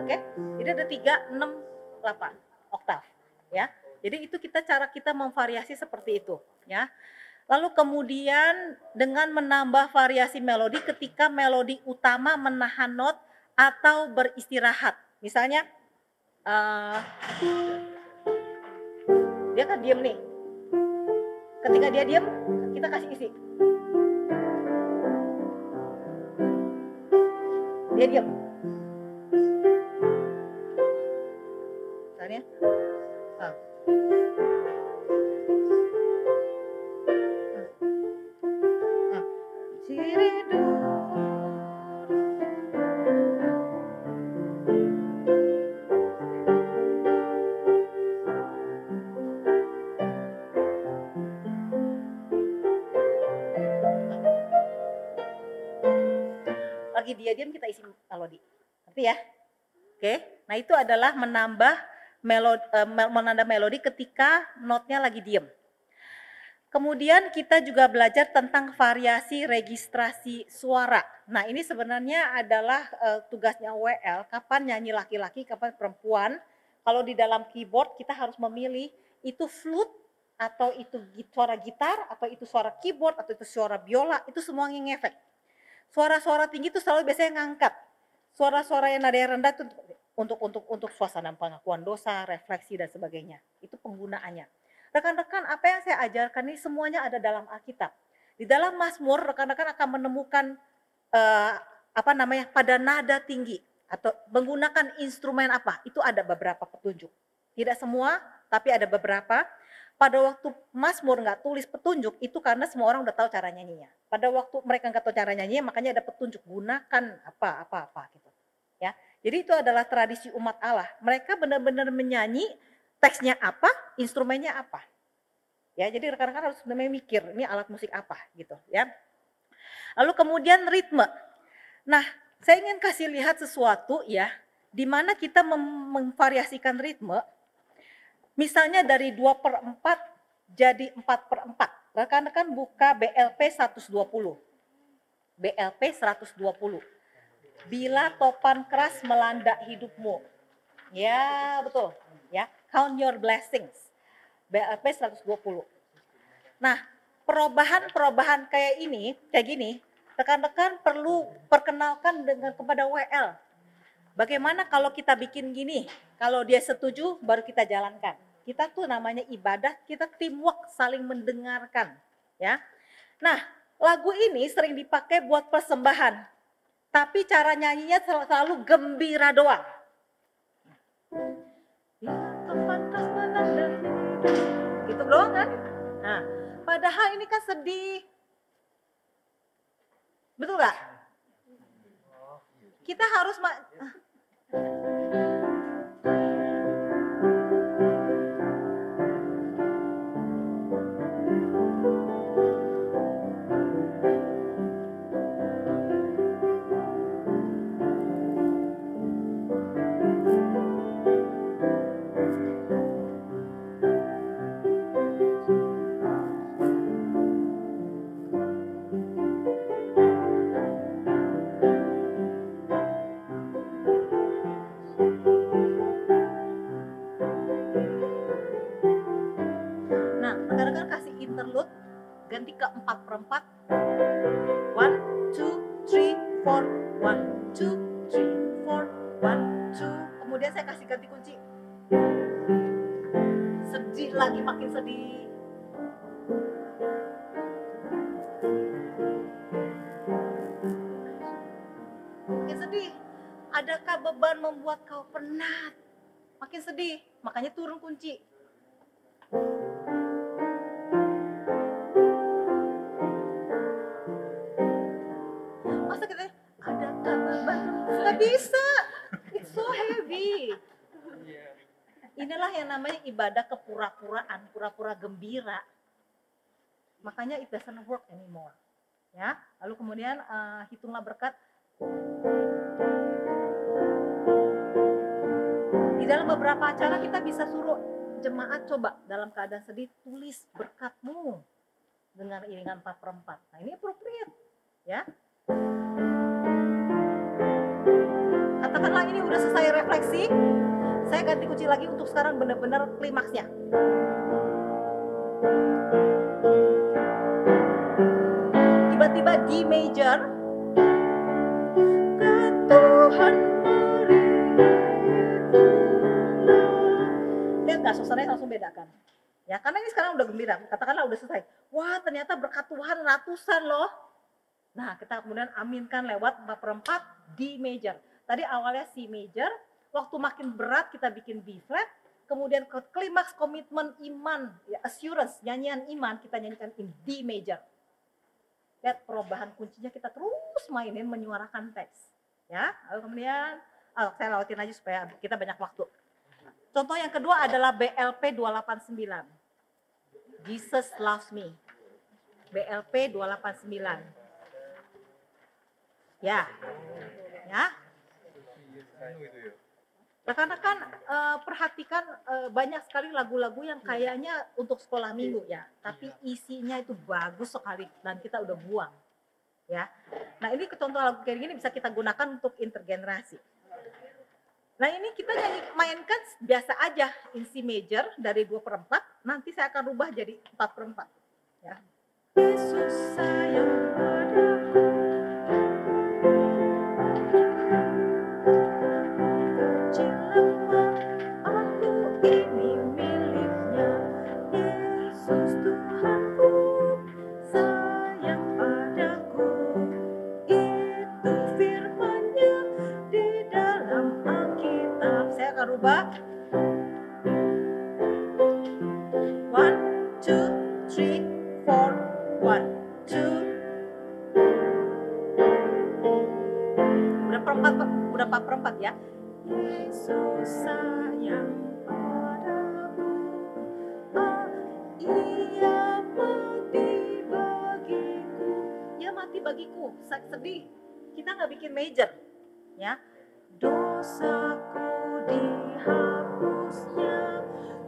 Oke. Jadi ada 3, 6, 8 oktav, ya. Jadi itu cara kita memvariasi seperti itu, ya. Lalu kemudian dengan menambah variasi melodi ketika melodi utama menahan not atau beristirahat. Misalnya dia kan diam nih. Ketika dia diam, kita kasih isi. Dia diam. Misalnya, lagi dia diam kita isi melodi, ngerti ya? Oke, nah itu adalah menambah melodi ketika notnya lagi diam. Kemudian kita juga belajar tentang variasi registrasi suara. Nah ini sebenarnya adalah tugasnya WL, kapan nyanyi laki-laki, kapan perempuan. Kalau di dalam keyboard kita harus memilih itu flute, atau itu suara gitar, atau itu suara keyboard, atau itu suara biola, itu semuanya ngefek. Suara-suara tinggi itu selalu biasanya ngangkat. Suara-suara yang nada yang rendah itu untuk suasana pengakuan dosa, refleksi dan sebagainya. Itu penggunaannya. Rekan-rekan, apa yang saya ajarkan ini semuanya ada dalam Alkitab. Di dalam Mazmur, rekan-rekan akan menemukan pada nada tinggi atau menggunakan instrumen apa? Itu ada beberapa petunjuk. Tidak semua, tapi ada beberapa. Pada waktu Mazmur nggak tulis petunjuk, itu karena semua orang udah tahu cara nyanyinya. Pada waktu mereka nggak tahu cara nyanyinya, makanya ada petunjuk, gunakan apa gitu. Ya, jadi itu adalah tradisi umat Allah. Mereka benar-benar menyanyi, teksnya apa, instrumennya apa. Ya, jadi rekan-rekan harus sebenarnya mikir, ini alat musik apa gitu ya. Lalu kemudian ritme. Nah, saya ingin kasih lihat sesuatu ya, di mana kita memvariasikan ritme. Misalnya dari 2/4 jadi 4/4. Rekan-rekan buka BLP 120. BLP 120. Bila topan keras melanda hidupmu. Ya, betul. Ya, count your blessings. BLP 120. Nah, perubahan kayak gini, rekan-rekan perlu perkenalkan kepada WL. Bagaimana kalau kita bikin gini? Kalau dia setuju, baru kita jalankan. Kita tuh namanya ibadah, kita teamwork, saling mendengarkan. Ya. Nah, lagu ini sering dipakai buat persembahan. Tapi cara nyanyinya selalu gembira doang. Gitu doang kan? Nah, padahal ini kan sedih. Betul gak? Kita harus rekan-rekan kasih interlude, ganti ke 4/4. 1, 2, 3, 4, 1, 2, 3, 4, 1, 2. Kemudian saya kasih ganti kunci. Sedih lagi, makin sedih. Makin sedih. Adakah beban membuat kau penat? Makin sedih, makanya turun kunci. Masa kita adakah beban? Gak bisa. It's so heavy. Inilah yang namanya ibadah kepura-puraan, pura-pura gembira. Makanya it doesn't work anymore. Ya, lalu kemudian hitunglah berkat. Di dalam beberapa acara kita bisa suruh jemaat coba dalam keadaan sedih tulis berkatmu dengan iringan 4/4. Nah, ini appropriate, ya. Katakanlah ini udah selesai refleksi, saya ganti kunci lagi untuk sekarang benar-benar klimaksnya. Tiba-tiba D major, Tuhan lihat gak suasananya langsung bedakan ya, karena ini sekarang udah gembira, katakanlah udah selesai, wah ternyata berkat Tuhan ratusan loh. Nah, kita kemudian aminkan lewat 4/4 D major. Tadi awalnya C major, waktu makin berat kita bikin B flat, kemudian ke klimaks komitmen iman, ya, assurance, nyanyian iman kita nyanyikan in D major. Lihat perubahan kuncinya, kita terus mainin menyuarakan teks. Ya, lalu kemudian saya lautin aja supaya kita banyak waktu. Contoh yang kedua adalah BLP 289. Jesus loves me. BLP 289. Ya. Ya. Rekan-rekan perhatikan banyak sekali lagu-lagu yang kayaknya untuk sekolah minggu ya, tapi isinya itu bagus sekali dan kita udah buang. Ya. Nah, ini contoh lagu kayak gini bisa kita gunakan untuk intergenerasi. Nah, ini kita mainkan biasa aja in C major dari 2/4, nanti saya akan rubah jadi 4/4. Ya. Yesus sayang padaku, bagiku, sedih. Kita nggak bikin major, ya. Dosaku dihapusnya,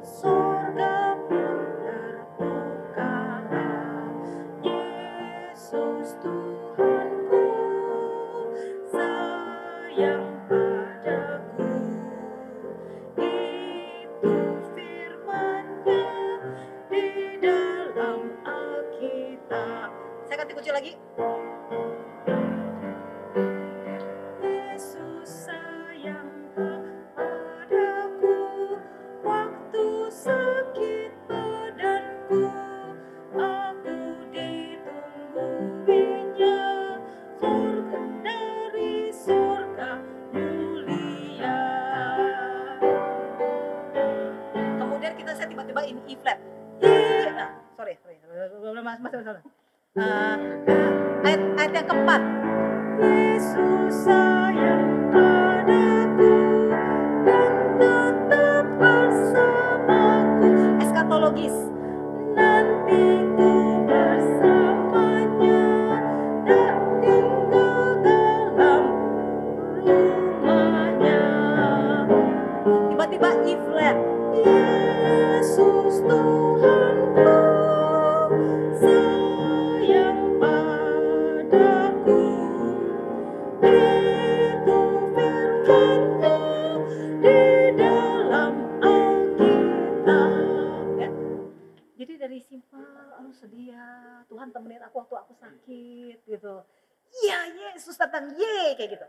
sorga pun terbuka. Yesus Tuhanku, sayang padaku. Itu firman-Nya di dalam Alkitab. Saya ganti kunci lagi. Yesus sayang padaku, waktu sakit badanku, aku ditungguinya, surga dari surga mulia. Kemudian saya tiba-tiba ini E flat. Sorry. Ayat yang keempat. Yesus sayang padaku dan tetap bersamaku. Eskatologis. Nanti ku bersamanya dan tinggal dalam rumahnya. Tiba-tiba E flat. Yesus Tuhanku, sayang padaku. Itu firman-Nya di dalam Alkitab. Ya. Jadi dari simpel, sedih ya, Tuhan temenin aku waktu aku sakit gitu. Iya, Yesus datang, kayak gitu.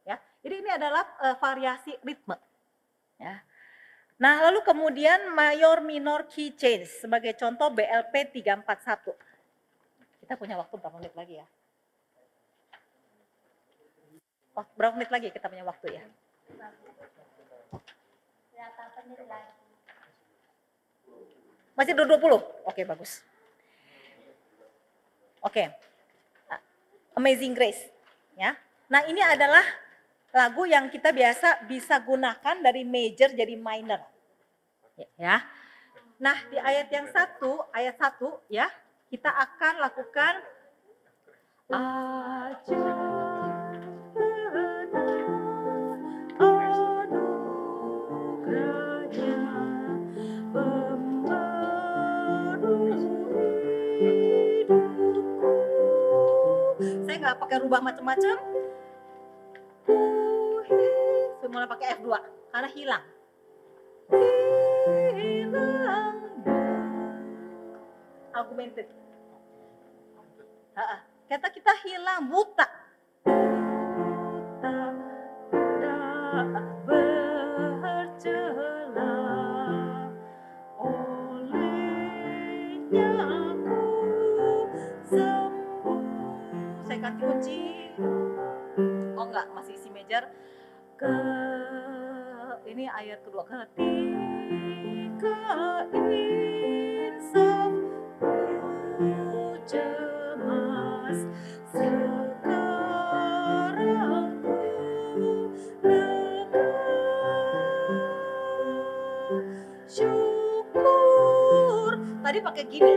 Ya, jadi ini adalah variasi ritme. Ya. Nah, lalu kemudian mayor minor key change sebagai contoh BLP 341. Kita punya waktu berapa menit lagi ya? Berapa menit lagi kita punya waktu ya? Berapa menit lagi? Masih 20? Oke, bagus. Oke. Amazing Grace, ya. Nah, ini adalah lagu yang kita biasa bisa gunakan dari major jadi minor. Ya. Nah, di ayat 1 ya, kita akan lakukan saya nggak pakai rubah macam-macam. Semula pakai F2 karena hilang. Augmented. Kata kita hilang, buta. Bercela olehnya aku sembuh. Saya ganti kunci. Oh enggak, masih isi major. Ini ayat kedua. Ketika insafku cemas, sekarang ku lega. Syukur. Tadi pakai gini,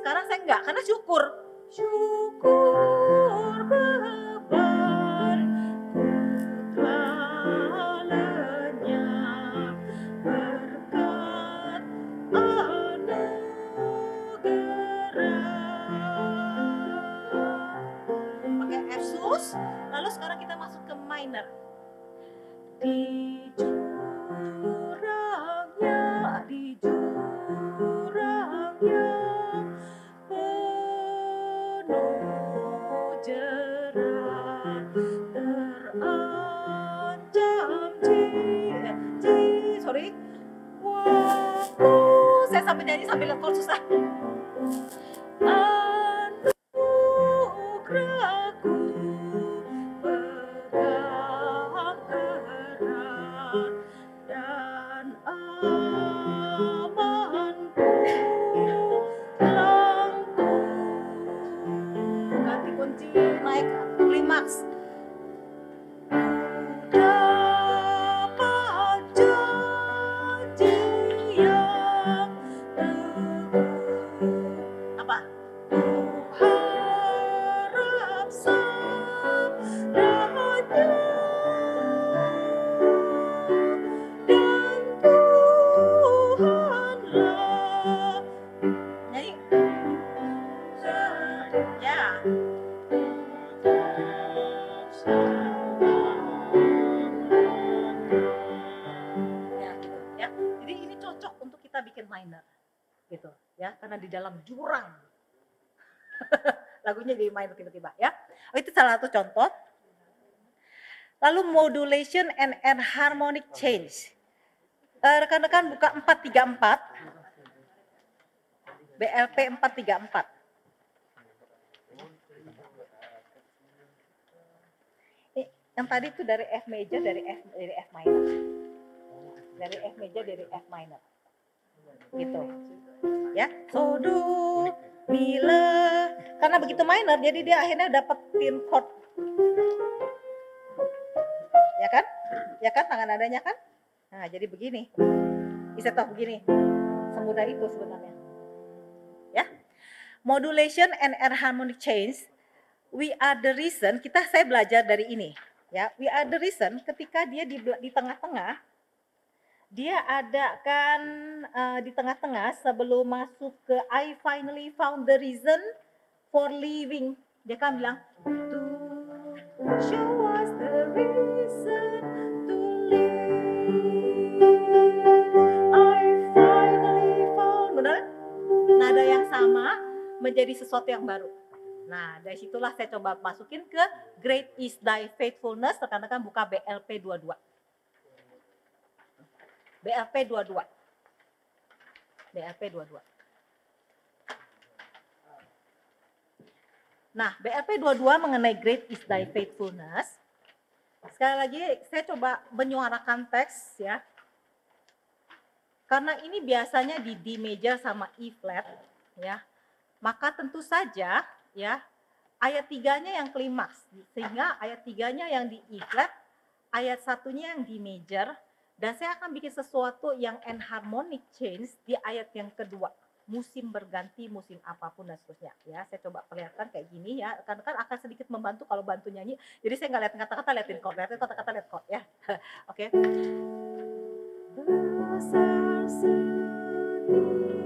sekarang saya enggak, karena syukur. Syukur beban telah lenyap berkat anugerah. Pakai F sus, lalu sekarang kita masuk ke minor. Di jurangnya penuh jerat, terancam sorry. Waktu saya sampai nyanyi sambil lekol susah. Anugerahku pegang erat dan amanku langkung. Ganti kunci, naik klimaks. Dapat janji yang teguh. Apa? Ku makin minor gitu ya, karena di dalam jurang lagunya jadi minor tiba-tiba ya. Itu salah satu contoh. Lalu modulation and enharmonic change. Rekan-rekan buka 434, BLP 434. Yang tadi itu dari F major, dari F minor. Dari F major, dari F minor. Gitu. Ya, so do, mi, la. Karena begitu minor, jadi dia akhirnya dapetin chord. Ya kan? Ya kan, tangan nadanya kan? Nah, jadi begini. Bisa tahu begini. Semudah itu sebenarnya. Ya. Modulation and enharmonic change. We are the reason, saya belajar dari ini. Ya, we are the reason ketika dia di tengah-tengah, dia ada kan di tengah-tengah sebelum masuk ke I finally found the reason for living. Dia kan bilang, to show us the reason to live. I finally found, benar? Nada yang sama menjadi sesuatu yang baru. Nah, dari situlah saya coba masukin ke Great is thy faithfulness, rekan-rekan buka BLP 22. BLP 22. BLP 22. Nah, BLP 22 mengenai Great is thy faithfulness. Sekali lagi saya coba menyuarakan teks ya. Karena ini biasanya di D major sama E flat ya. Maka tentu saja ya, ayat 3-nya yang klimaks, sehingga ayat 3-nya yang di E flat, ayat 1-nya yang di major, dan saya akan bikin sesuatu yang enharmonic change di ayat yang kedua, musim berganti, musim apapun dan seterusnya ya. Saya coba perlihatkan kayak gini ya, kan akan sedikit membantu kalau bantu nyanyi, jadi saya nggak lihat kata-kata, liatin chord, liatin kata-kata, lihat chord ya. Oke. Besar setiamu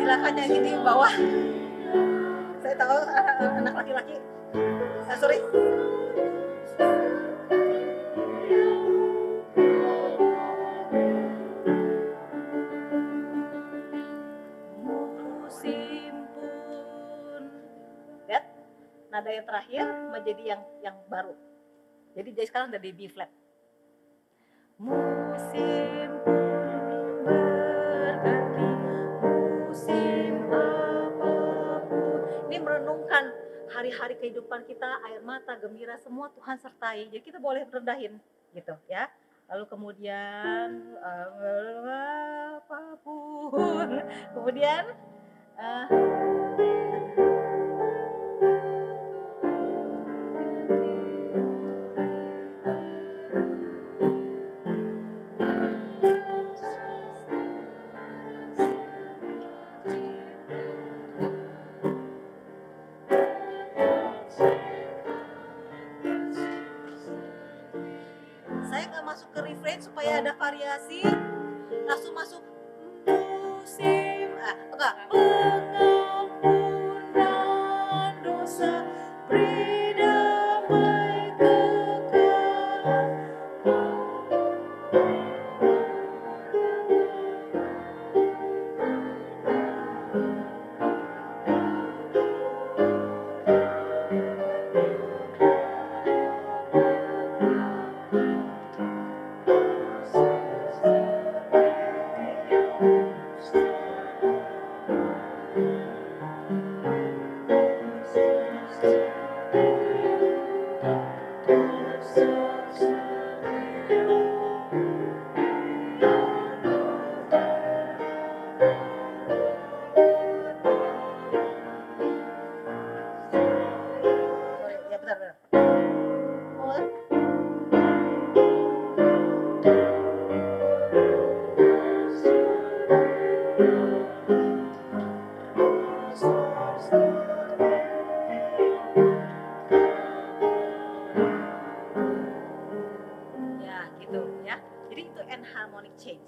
silakan nyanyi di bawah. Saya tahu anak laki-laki. Sorry. Musim pun. Lihat, nada yang terakhir menjadi yang baru. Jadi sekarang udah di B flat. Musim pun berganti, musim apapun. Ini merenungkan hari-hari kehidupan kita, air mata, gembira, semua Tuhan sertai. Jadi kita boleh rendahin gitu ya. Lalu kemudian apapun. Kemudian saya nggak masuk ke refrain supaya ada variasi, langsung masuk musim enggak, pengampunan dosa, beri damai kekal.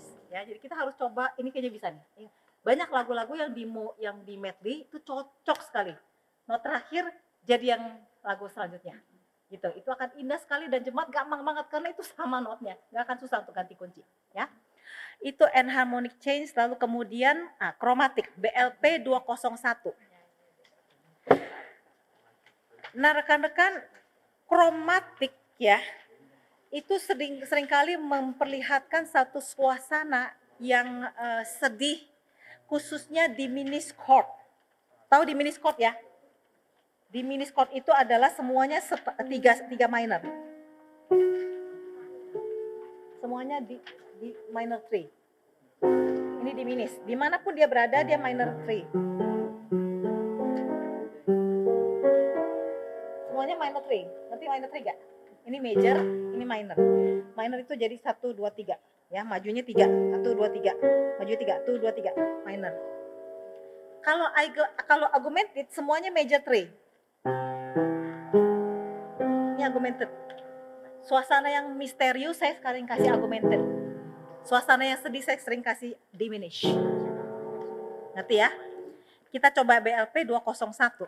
harmonis. Ya, jadi kita harus coba, ini kayaknya bisa nih. Banyak lagu-lagu yang di medley itu cocok sekali. Not terakhir jadi yang lagu selanjutnya. Gitu. Itu akan indah sekali dan jemaat gampang banget karena itu sama notnya. Nggak akan susah untuk ganti kunci, ya. Itu enharmonic change, lalu kemudian chromatic BLP 201. Nah, rekan-rekan, chromatic ya, itu seringkali memperlihatkan satu suasana yang sedih, khususnya diminished chord. Tahu diminished chord ya? Diminished chord itu adalah semuanya tiga minor. Semuanya di minor 3. Ini diminished. Dimanapun dia berada, dia minor 3. Semuanya minor 3. Nanti minor 3 gak? Ini major, ini minor. Minor itu jadi 1, 2, 3. Ya, majunya 3. 1, 2, 3. Maju 3. 1, 2, 3. Minor. Kalau augmented, semuanya major 3. Ini augmented. Suasana yang misterius saya sering kasih augmented. Suasana yang sedih saya sering kasih diminish. Ngerti ya? Kita coba BLP 201.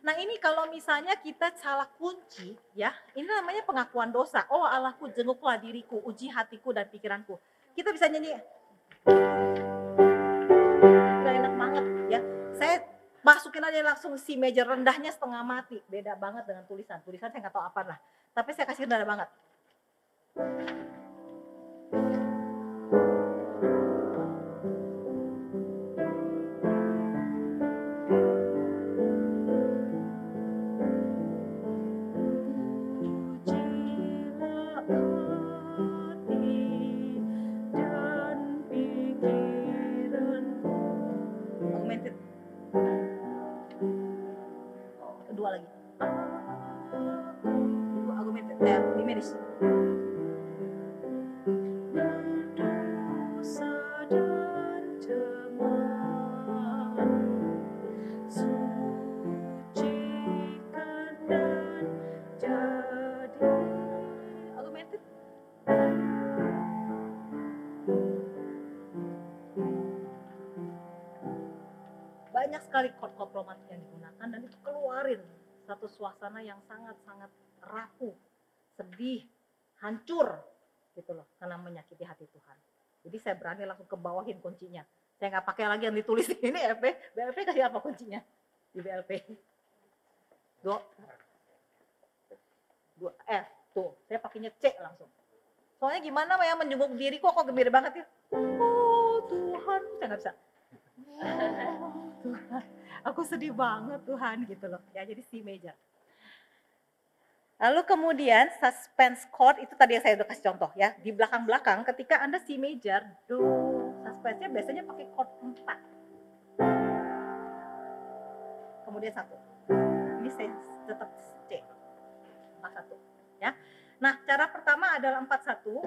Nah, ini kalau misalnya kita salah kunci ya, ini namanya pengakuan dosa. Oh Allahku, jenguklah diriku, uji hatiku dan pikiranku. Kita bisa nyanyi. Udah enak banget ya. Saya masukin aja langsung si major, rendahnya setengah mati. Beda banget dengan tulisan. Tulisan saya nggak tahu apa lah. Tapi saya kasih rendah banget. Kedua lagi. Augmented. Diminish. Augmented. Banyak sekali chord-chord chromatic yang digunakan dan itu keluarin satu suasana yang sangat-sangat rapuh, sedih, hancur gitu loh, karena menyakiti hati Tuhan. Jadi saya berani langsung ke bawahin kuncinya. Saya nggak pakai lagi yang ditulis di ini BLP kasih apa kuncinya di BLP? 2 F tuh, saya pakainya C langsung. Soalnya gimana ya menjenguk diriku kok gembira banget ya. Oh Tuhan, saya nggak bisa. Oh, Tuhan, aku sedih banget Tuhan gitu loh. Ya jadi C major. Lalu kemudian suspense chord itu tadi yang saya udah kasih contoh ya. Di belakang-belakang ketika Anda C major, do suspense-nya biasanya pakai chord 4. Kemudian 1. Ini saya tetap C. 41 ya. Nah, cara pertama adalah 41.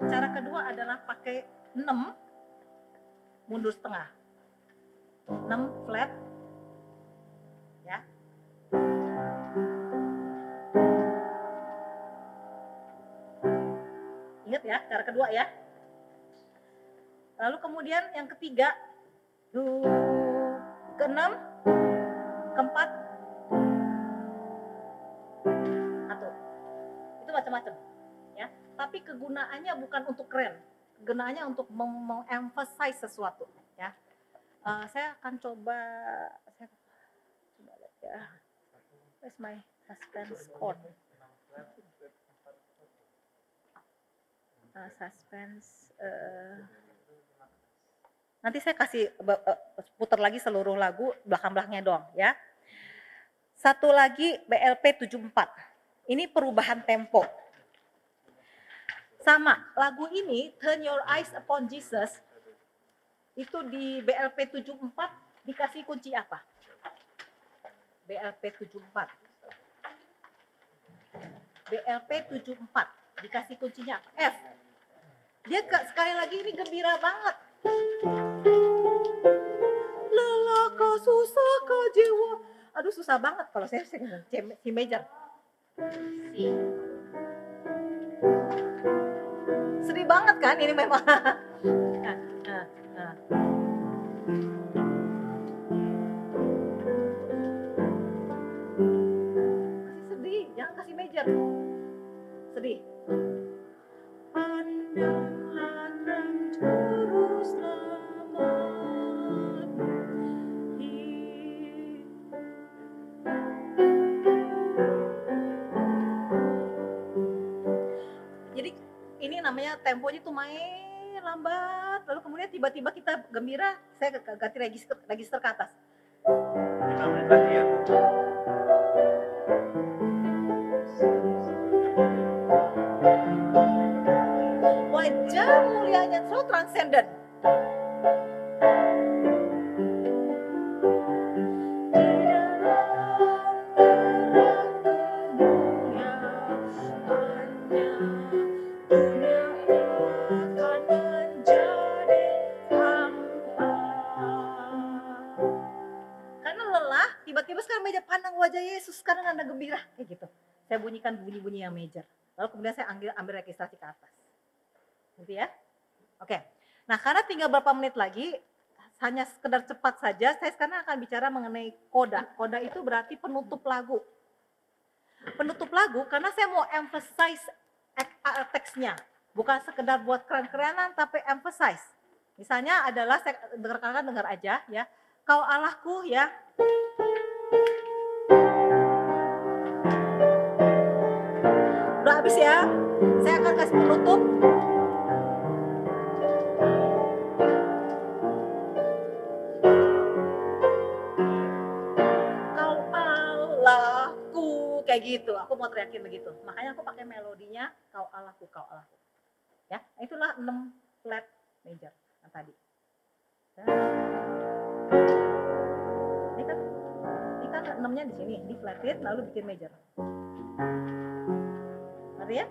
Cara kedua adalah pakai 6 mundur setengah. 6 flat. Ya. Ingat ya, cara kedua ya. Lalu kemudian yang ketiga, ke-6, ke-4, 1. Itu macam-macam ya. Tapi kegunaannya bukan untuk keren. Kegunaannya untuk mengemphasize sesuatu ya. Saya akan coba lihat ya. Where's my suspense chord? Suspense. Nanti saya kasih putar lagi seluruh lagu belakang-belakangnya doang ya. Satu lagi BLP 74. Ini perubahan tempo. Sama, lagu ini Turn Your Eyes Upon Jesus itu di BLP 74 dikasih kunci apa? BLP 74. BLP 74 dikasih kuncinya apa? F. Dia sekali lagi ini gembira banget. Lelah kau susah kau jiwa. Aduh susah banget kalau saya C major. C. Sedih happy banget kan ini memang. Nah, nah, nah. Masih sedih, jangan kasih major. Sedih. Pandanglah terang juru selamat. Jadi ini namanya temponya tuh main lambat, lalu kemudian tiba-tiba kita gembira, saya ganti register ke atas. 5 menit lagi ya. Wajah mulianya so transcendent. Karena lelah, tiba-tiba sekarang meja pandang wajah Yesus, sekarang Anda gembira, kayak gitu. Saya bunyikan bunyi-bunyi yang major. Lalu kemudian saya ambil registrasi ke atas. Gitu ya. Oke. Nah, karena tinggal berapa menit lagi, hanya sekedar cepat saja, saya sekarang akan bicara mengenai koda. Koda itu berarti penutup lagu. Penutup lagu karena saya mau emphasize teksnya. Bukan sekedar buat keren-kerenan, tapi emphasize. Misalnya adalah, saya dengar aja ya. Kau Allahku ya. Udah habis ya. Saya akan kasih penutup. Kau Allahku, kayak gitu. Aku mau teriakin begitu. Makanya aku pakai melodinya kau Allahku, kau Allahku. Ya, itulah 6 flat major yang tadi. Ini kan 6-nya di sini, di flatin lalu bikin major. Ngerti ya?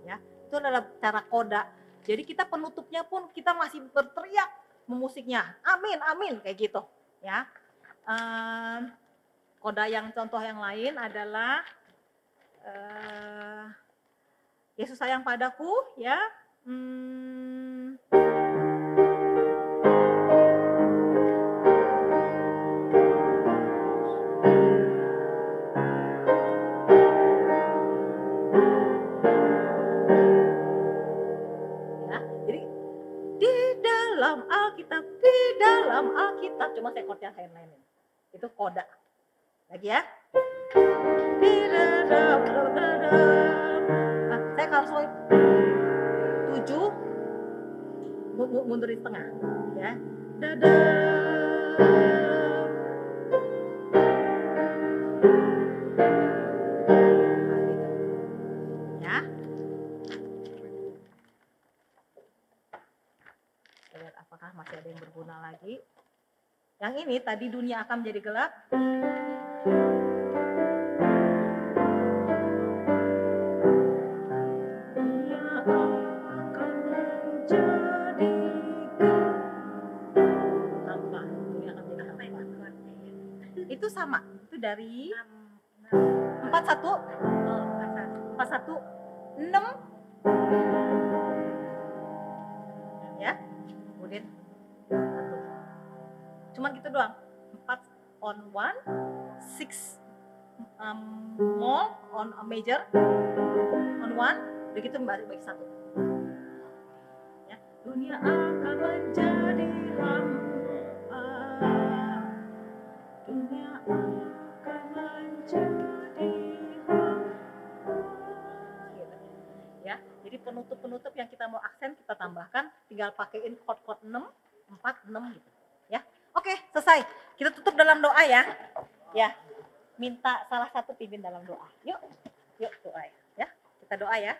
Ya, itu adalah cara koda. Jadi kita penutupnya pun kita masih berteriak memusiknya. Amin, amin kayak gitu, ya. Koda yang contoh yang lain adalah Yesus sayang padaku, ya. Dalam Alkitab, cuma saya chord yang lain-lain. Itu koda. Lagi ya. Nah, saya kalau soal 7 mundur di tengah, ya. Ya. Lihat apakah masih ada yang berguna lagi. Yang ini tadi dunia akan menjadi gelap. Dunia akan menjadi hampa. Dunia akan menjadi hampa. Itu sama. Itu dari 41 6 ya. Kemudian cuman gitu doang. 4 on 1, 6 more on a major on 1, begitu balik 1. Ya, dunia akan menjadi hampa. Dunia akan menjadi hampa. Gitu. Ya, jadi penutup-penutup yang kita mau aksen kita tambahkan, tinggal pakaiin chord-chord 6, 4, 6 gitu. Ya. Oke, selesai. Kita tutup dalam doa ya. Ya. Minta salah satu pimpin dalam doa. Yuk. Yuk doa ya. Kita doa ya.